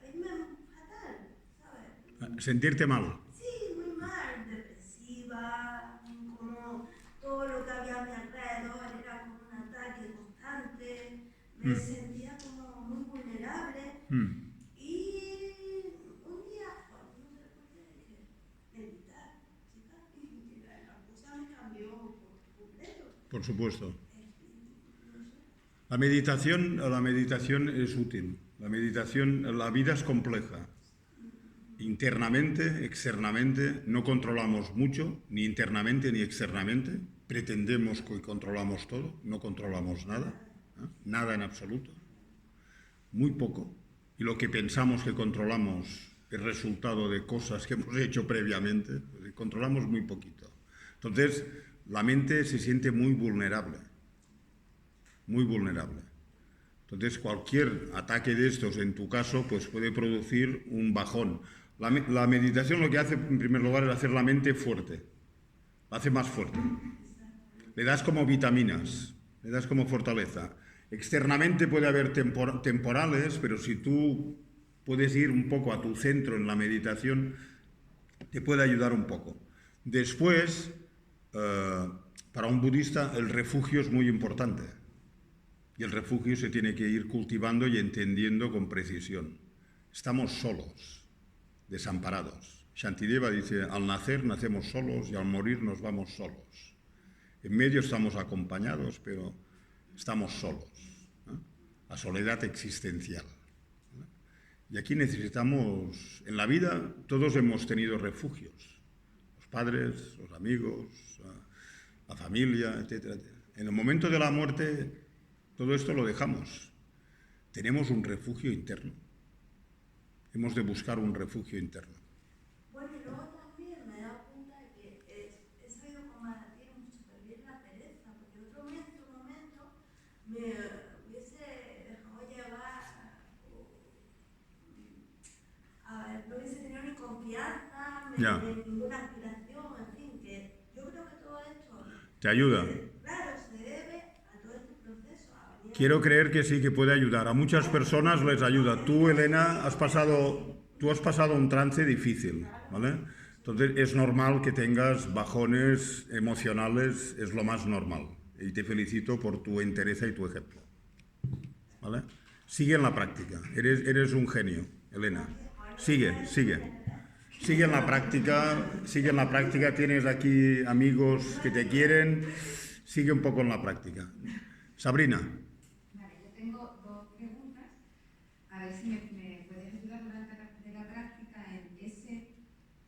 a irme fatal, ¿sabes? Sentirte mal. Sí, muy mal, depresiva, como todo lo que había a mi alrededor era como un ataque constante, me sentía como muy vulnerable y un día, no sé por qué, dije, meditar, chica, y la cosa me cambió por completo. Por supuesto. La meditación es útil. La vida es compleja. Internamente, externamente, no controlamos mucho, ni internamente ni externamente. Pretendemos que controlamos todo, no controlamos nada, nada en absoluto, muy poco. Y lo que pensamos que controlamos es resultado de cosas que hemos hecho previamente, pues controlamos muy poquito. Entonces, la mente se siente muy vulnerable, muy vulnerable. Entonces, cualquier ataque de estos, en tu caso, pues puede producir un bajón. La meditación lo que hace, en primer lugar, es hacer la mente fuerte, la hace más fuerte. Le das como vitaminas, le das como fortaleza. Externamente puede haber temporales, pero si tú puedes ir un poco a tu centro en la meditación, te puede ayudar un poco. Después, para un budista, el refugio es muy importante. Y el refugio se tiene que ir cultivando y entendiendo con precisión. Estamos solos, desamparados. Shantideva dice, al nacer nacemos solos y al morir nos vamos solos. En medio estamos acompañados, pero estamos solos. ¿No? La soledad existencial. ¿No? Y aquí necesitamos, en la vida todos hemos tenido refugios. Los padres, los amigos, la familia, etcétera, etcétera. En el momento de la muerte, todo esto lo dejamos. Tenemos un refugio interno. Hemos de buscar un refugio interno. Bueno, y luego también me he dado cuenta de que he sabido combatir mucho también la pereza, porque en otro momento me hubiese dejado llevar, no hubiese tenido ni confianza, ni ninguna aspiración, en fin, que yo creo que todo esto... ¿Te ayuda? Claro, se debe a todo este proceso. Quiero creer que sí, que puede ayudar. A muchas personas les ayuda. Tú, Elena, has pasado un trance difícil, ¿vale? Entonces es normal que tengas bajones emocionales, es lo más normal. Y te felicito por tu entereza y tu ejemplo, ¿vale? Sigue en la práctica. Eres un genio, Elena. Sigue en la práctica, tienes aquí amigos que te quieren, sigue un poco en la práctica. Sabrina. Vale, yo tengo dos preguntas, a ver si me puedes ayudar durante la práctica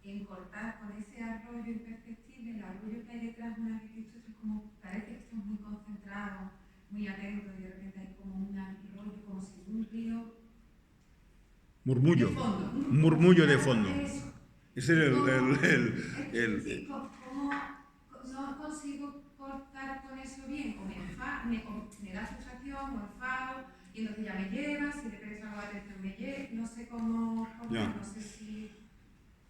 en cortar con ese arroyo imperceptible, el arroyo que hay detrás, una vez que esto es como, parece que estás muy concentrado, muy atento y de repente hay como un arroyo, como si un río... Murmullo. Un murmullo de fondo. Ese es ¿Cómo no consigo cortar con eso bien? O me da frustración, o enfado, y entonces ya me lleva, si le presto algo de atención me lleva, no sé cómo no sé si...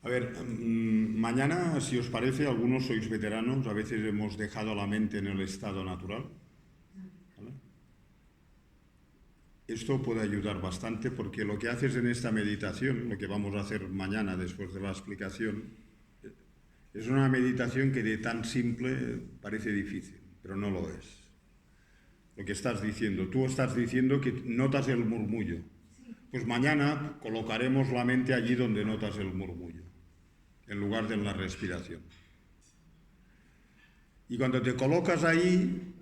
A ver, mañana, si os parece, algunos sois veteranos, a veces hemos dejado la mente en el estado natural. ¿Vale? Esto puede ayudar bastante porque lo que haces en esta meditación, lo que vamos a hacer mañana después de la explicación, es una meditación que de tan simple parece difícil, pero no lo es. Lo que estás diciendo, tú estás diciendo que notas el murmullo. Pues mañana colocaremos la mente allí donde notas el murmullo, en lugar de en la respiración. Y cuando te colocas ahí,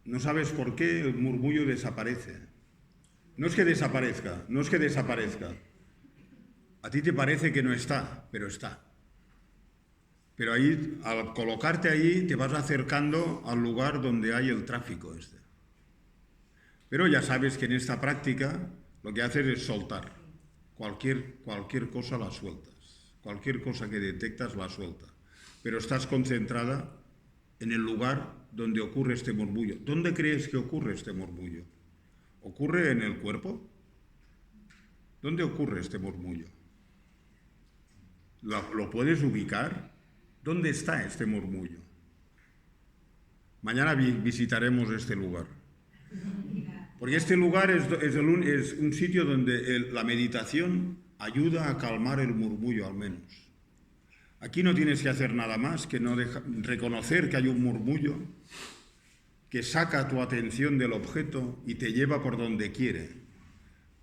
no sabes por qué el murmullo desaparece. No es que desaparezca. A ti te parece que no está, pero está. Pero ahí, al colocarte ahí, te vas acercando al lugar donde hay el tráfico este. Pero ya sabes que en esta práctica lo que haces es soltar. Cualquier cosa la sueltas. Cualquier cosa que detectas la sueltas. Pero estás concentrada en el lugar donde ocurre este murmullo. ¿Dónde crees que ocurre este murmullo? ¿Ocurre en el cuerpo? ¿Dónde ocurre este murmullo? ¿Lo puedes ubicar? ¿Dónde está este murmullo? Mañana visitaremos este lugar. Porque este lugar es un sitio donde la meditación ayuda a calmar el murmullo al menos. Aquí no tienes que hacer nada más que reconocer que hay un murmullo que saca tu atención del objeto y te lleva por donde quiere.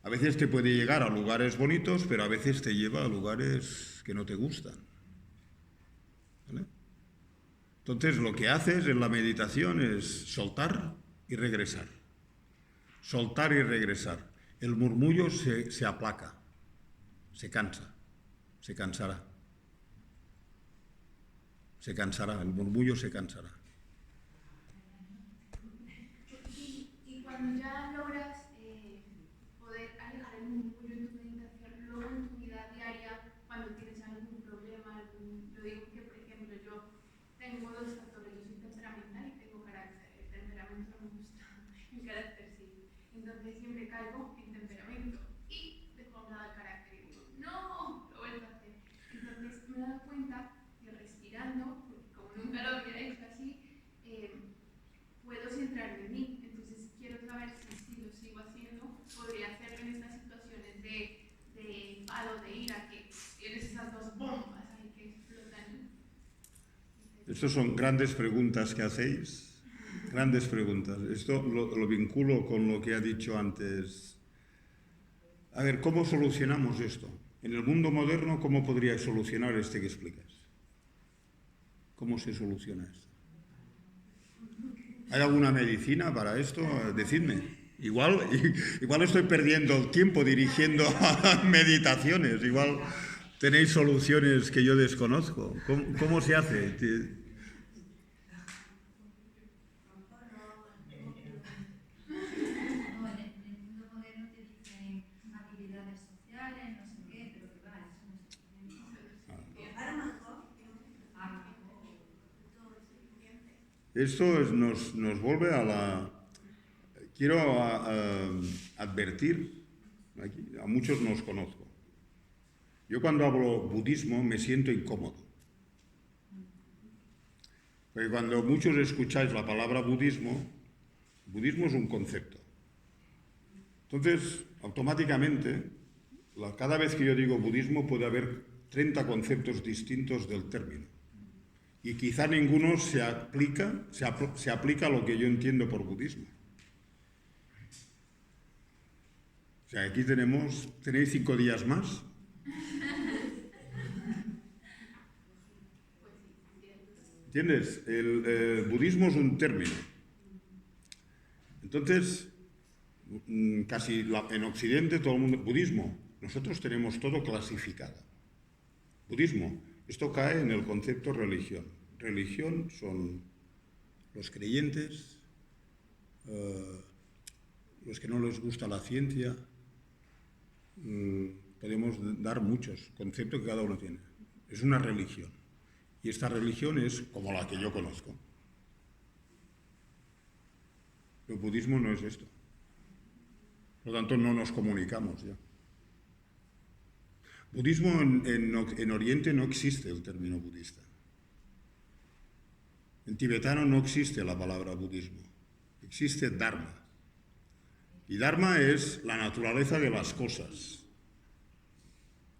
A veces te puede llegar a lugares bonitos, pero a veces te lleva a lugares que no te gustan. ¿Vale? Entonces lo que haces en la meditación es soltar y regresar. Soltar y regresar. El murmullo se aplaca, se cansa, se cansará. Se cansará, el murmullo se cansará. Y cuando ya logras poder alejar el murmullo en tu meditación, luego en tu vida diaria, cuando tienes algún problema, lo digo porque, por ejemplo, yo tengo dos factores, yo soy temperamental y tengo carácter. El temperamento no me gusta, el carácter sí. Entonces siempre caigo en temperamento y dejo a un lado el carácter y digo, no, lo vuelvo a hacer. Entonces me he dado cuenta que respirando, porque como nunca lo había hecho así, puedo centrarme en mí. Entonces quiero saber si lo sigo haciendo, podría hacerlo en estas situaciones de enfado, de ira, que tienes esas dos bombas ahí que explotan. Estas son grandes preguntas que hacéis, grandes preguntas. Esto lo vinculo con lo que ha dicho antes. A ver, ¿cómo solucionamos esto? En el mundo moderno, ¿cómo podría solucionar este que explicas? ¿Cómo se soluciona esto? ¿Hay alguna medicina para esto? Decidme. Igual estoy perdiendo el tiempo dirigiendo a meditaciones. Igual tenéis soluciones que yo desconozco. ¿Cómo se hace? Esto nos vuelve a la... Quiero advertir, aquí, a muchos no os conozco. Yo cuando hablo budismo me siento incómodo. Porque cuando muchos escucháis la palabra budismo es un concepto. Entonces, automáticamente, cada vez que yo digo budismo puede haber 30 conceptos distintos del término. Y quizá ninguno se aplica a lo que yo entiendo por budismo. O sea, aquí tenéis 5 días más. ¿Entiendes? El budismo es un término. Entonces, casi en Occidente todo el mundo... Budismo, nosotros tenemos todo clasificado. Budismo, esto cae en el concepto religión. Religión son los creyentes, los que no les gusta la ciencia. Podemos dar muchos conceptos que cada uno tiene. Es una religión. Y esta religión es como la que yo conozco. El budismo no es esto. Por lo tanto, no nos comunicamos ya. Budismo en Oriente no existe el término budista. En tibetano no existe la palabra budismo. Existe dharma. Y dharma es la naturaleza de las cosas.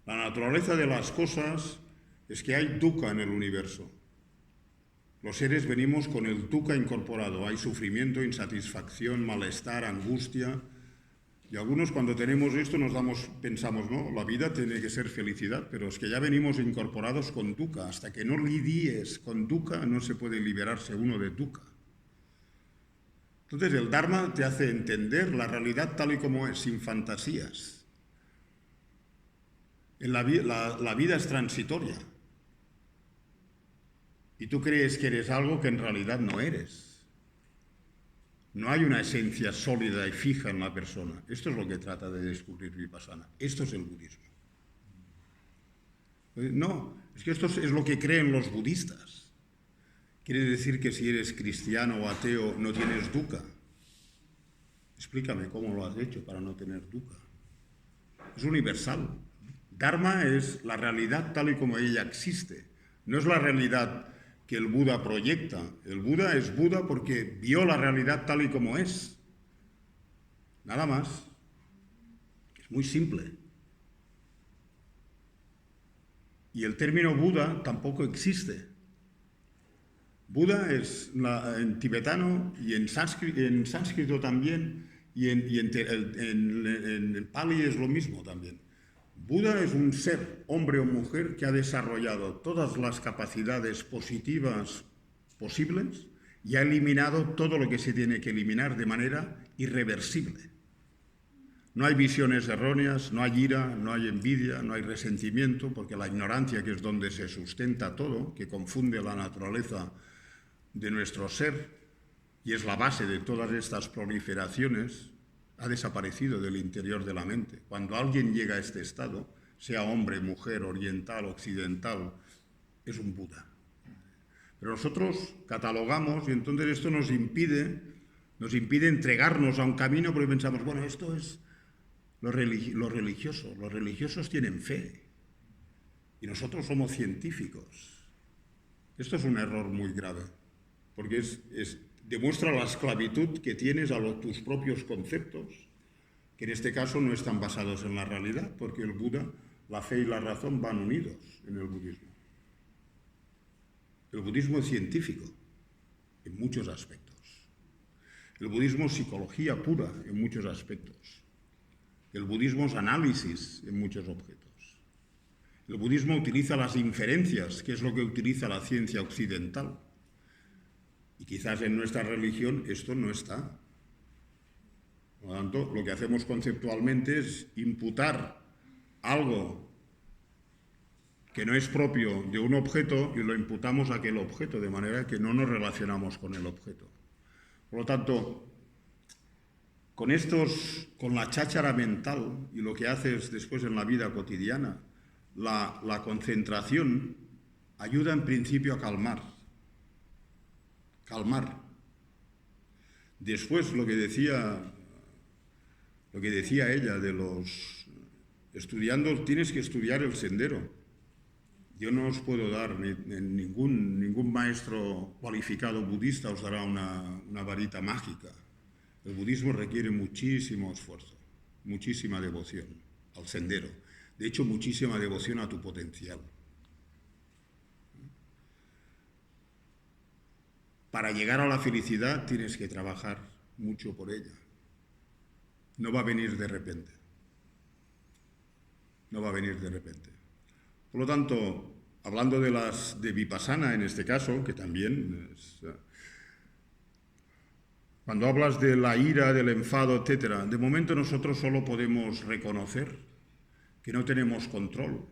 La naturaleza de las cosas es que hay dukkha en el universo. Los seres venimos con el dukkha incorporado. Hay sufrimiento, insatisfacción, malestar, angustia. Y algunos cuando tenemos esto pensamos, no, la vida tiene que ser felicidad, pero es que ya venimos incorporados con dukkha. Hasta que no lidies con dukkha no se puede liberarse uno de dukkha. Entonces el Dharma te hace entender la realidad tal y como es, sin fantasías. La vida es transitoria. Y tú crees que eres algo que en realidad no eres. No hay una esencia sólida y fija en la persona. Esto es lo que trata de descubrir Vipassana. Esto es el budismo. No, es que esto es lo que creen los budistas. ¿Quiere decir que si eres cristiano o ateo no tienes dukkha? Explícame cómo lo has hecho para no tener dukkha. Es universal. Dharma es la realidad tal y como ella existe. No es la realidad que el Buda proyecta. El Buda es Buda porque vio la realidad tal y como es. Nada más. Es muy simple. Y el término Buda tampoco existe. Buda es en tibetano y en sánscrito también, y en Pali es lo mismo también. Buda es un ser, hombre o mujer, que ha desarrollado todas las capacidades positivas posibles y ha eliminado todo lo que se tiene que eliminar de manera irreversible. No hay visiones erróneas, no hay ira, no hay envidia, no hay resentimiento, porque la ignorancia, que es donde se sustenta todo, que confunde la naturaleza de nuestro ser y es la base de todas estas proliferaciones, ha desaparecido del interior de la mente. Cuando alguien llega a este estado, sea hombre, mujer, oriental, occidental, es un Buda. Pero nosotros catalogamos y entonces esto nos impide entregarnos a un camino porque pensamos, bueno, esto es lo religioso. Los religiosos tienen fe y nosotros somos científicos. Esto es un error muy grave porque demuestra la esclavitud que tienes a tus propios conceptos, que en este caso no están basados en la realidad, porque el Buda, la fe y la razón van unidos en el budismo. El budismo es científico en muchos aspectos. El budismo es psicología pura en muchos aspectos. El budismo es análisis en muchos objetos. El budismo utiliza las inferencias, que es lo que utiliza la ciencia occidental. Y quizás en nuestra religión esto no está. Por lo tanto, lo que hacemos conceptualmente es imputar algo que no es propio de un objeto y lo imputamos a aquel objeto, de manera que no nos relacionamos con el objeto. Por lo tanto, con la cháchara mental y lo que haces después en la vida cotidiana, la concentración ayuda en principio a calmar. Después lo que decía ella de los estudiando, tienes que estudiar el sendero. Yo no os puedo dar, ningún maestro cualificado budista os dará una varita mágica. El budismo requiere muchísimo esfuerzo, muchísima devoción al sendero. De hecho, muchísima devoción a tu potencial. Para llegar a la felicidad tienes que trabajar mucho por ella. No va a venir de repente. No va a venir de repente. Por lo tanto, hablando de Vipassana en este caso, que también es... Cuando hablas de la ira, del enfado, etc., de momento nosotros solo podemos reconocer que no tenemos control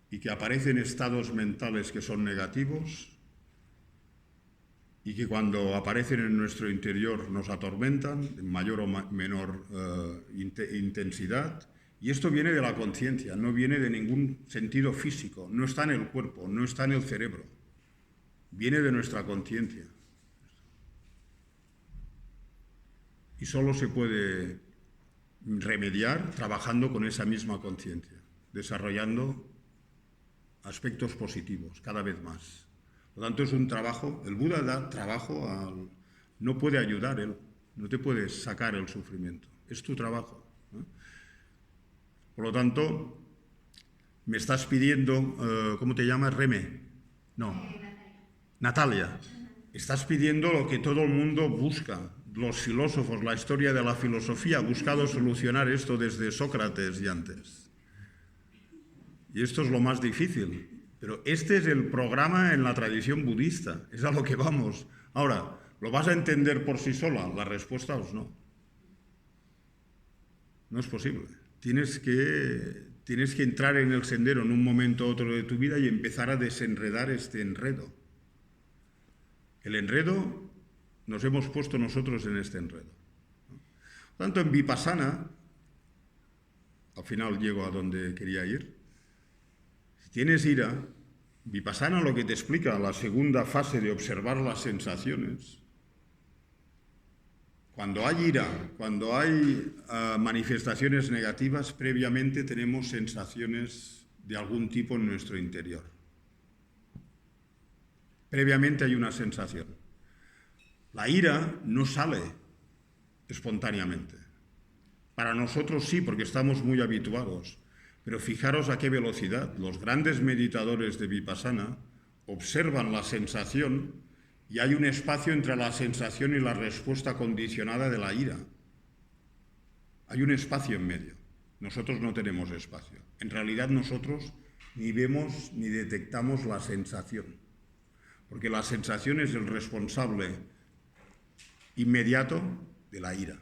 y que aparecen estados mentales que son negativos y que cuando aparecen en nuestro interior nos atormentan en mayor o menor intensidad. Y esto viene de la conciencia, no viene de ningún sentido físico, no está en el cuerpo, no está en el cerebro, viene de nuestra conciencia. Y solo se puede remediar trabajando con esa misma conciencia, desarrollando aspectos positivos cada vez más. Por lo tanto, es un trabajo, el Buda da trabajo no puede ayudar él, no te puede sacar el sufrimiento, es tu trabajo, ¿no? Por lo tanto, me estás pidiendo, ¿cómo te llamas? Reme. No. Natalia. Estás pidiendo lo que todo el mundo busca. Los filósofos, la historia de la filosofía ha buscado solucionar esto desde Sócrates y antes. Y esto es lo más difícil. Pero este es el programa en la tradición budista. Es a lo que vamos. Ahora, ¿lo vas a entender por sí sola? La respuesta es no. No es posible. Tienes que entrar en el sendero en un momento u otro de tu vida y empezar a desenredar este enredo. El enredo nos hemos puesto nosotros en este enredo. Por tanto, en Vipassana, al final llego a donde quería ir, si tienes ira, Vipassana lo que te explica, la segunda fase de observar las sensaciones. Cuando hay ira, cuando hay manifestaciones negativas, previamente tenemos sensaciones de algún tipo en nuestro interior. Previamente hay una sensación. La ira no sale espontáneamente. Para nosotros sí, porque estamos muy habituados. Pero fijaros a qué velocidad. Los grandes meditadores de Vipassana observan la sensación y hay un espacio entre la sensación y la respuesta condicionada de la ira. Hay un espacio en medio. Nosotros no tenemos espacio. En realidad nosotros ni vemos ni detectamos la sensación. Porque la sensación es el responsable inmediato de la ira.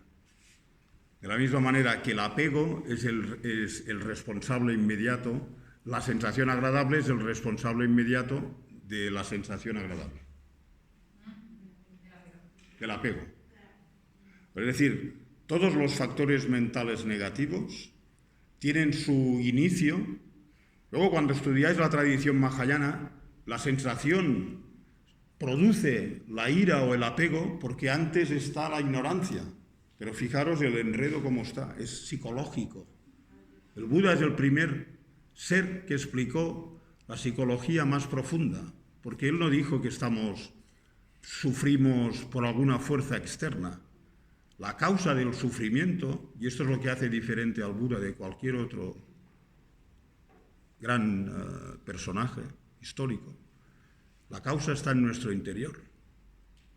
De la misma manera que el apego es el responsable inmediato, la sensación agradable es el responsable inmediato de la sensación agradable. Del apego. Es decir, todos los factores mentales negativos tienen su inicio. Luego, cuando estudiáis la tradición mahayana, la sensación produce la ira o el apego porque antes está la ignorancia. Pero fijaros el enredo cómo está, es psicológico. El Buda es el primer ser que explicó la psicología más profunda, porque él no dijo que sufrimos por alguna fuerza externa. La causa del sufrimiento, y esto es lo que hace diferente al Buda de cualquier otro gran personaje histórico, la causa está en nuestro interior,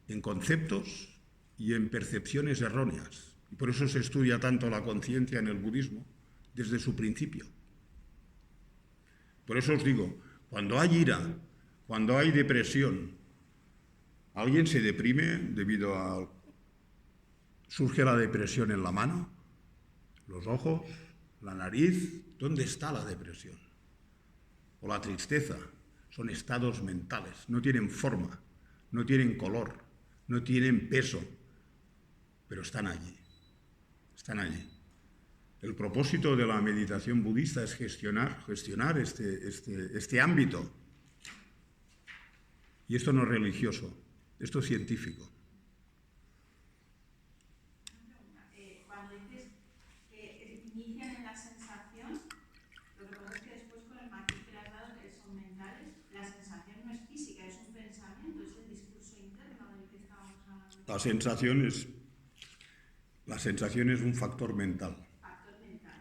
en conceptos y en percepciones erróneas. Y por eso se estudia tanto la conciencia en el budismo desde su principio. Por eso os digo, cuando hay ira, cuando hay depresión, alguien se deprime debido a... Surge la depresión en la mano, los ojos, la nariz. ¿Dónde está la depresión? O la tristeza. Son estados mentales, no tienen forma, no tienen color, no tienen peso, pero están allí, están allí. El propósito de la meditación budista es gestionar este ámbito. Y esto no es religioso, esto es científico. Cuando dices que inician en la sensación, lo que pasa es que después con el matiz que le has dado, que son mentales, la sensación no es física, es un pensamiento, es el discurso interno del que estábamos hablando. La sensación es un factor mental. Factor mental.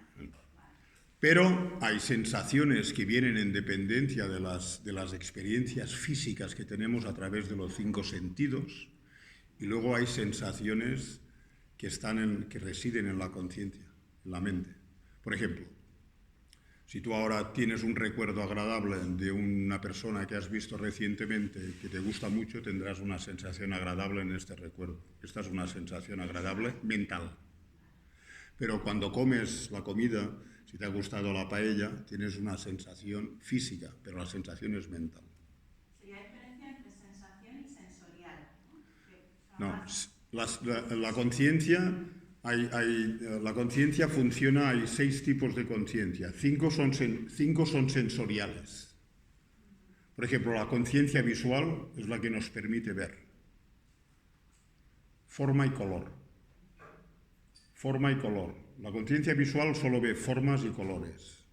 Pero hay sensaciones que vienen en dependencia de las experiencias físicas que tenemos a través de los 5 sentidos, y luego hay sensaciones que residen en la conciencia, en la mente. Por ejemplo, si tú ahora tienes un recuerdo agradable de una persona que has visto recientemente que te gusta mucho, tendrás una sensación agradable en este recuerdo. Esta es una sensación agradable mental. Pero cuando comes la comida, si te ha gustado la paella, tienes una sensación física, pero la sensación es mental. Sería la diferencia entre sensación y sensorial, No, la conciencia, la conciencia funciona, hay 6 tipos de conciencia, 5 son sensoriales. Por ejemplo, la conciencia visual es la que nos permite ver. Forma y color. Forma y color. La conciencia visual solo ve formas y colores.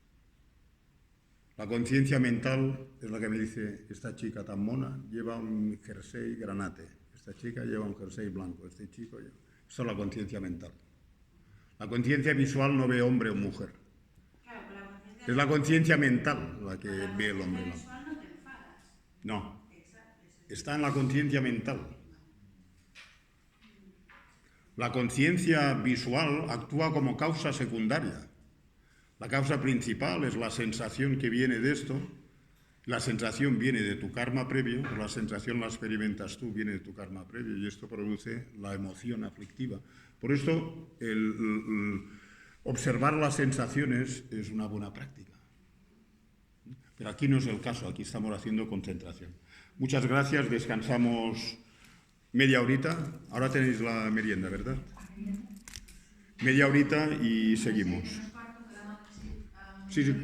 La conciencia mental es la que me dice, esta chica tan mona lleva un jersey granate, esta chica lleva un jersey blanco, este chico lleva... Eso es la conciencia mental. La conciencia visual no ve hombre o mujer. Claro, pero la conciencia... Es la conciencia mental la que ve el hombre. La visual no te enfadas. No, Exacto. está en la conciencia mental. La conciencia visual actúa como causa secundaria. La causa principal es la sensación que viene de esto. La sensación viene de tu karma previo, la sensación la experimentas tú, viene de tu karma previo, y esto produce la emoción aflictiva. Por esto, observar las sensaciones es una buena práctica. Pero aquí no es el caso, aquí estamos haciendo concentración. Muchas gracias, descansamos media horita. Ahora tenéis la merienda, ¿verdad? Media horita y seguimos. Sí.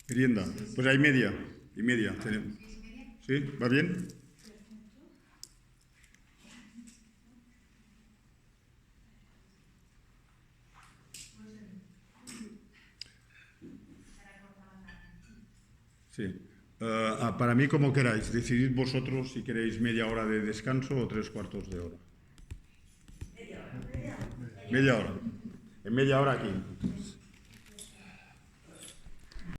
Merienda. Pues hay media y media. ¿Sí? ¿Va bien? Sí. Para mí, como queráis. Decidid vosotros si queréis media hora de descanso o 3/4 de hora. Media hora. En media hora aquí.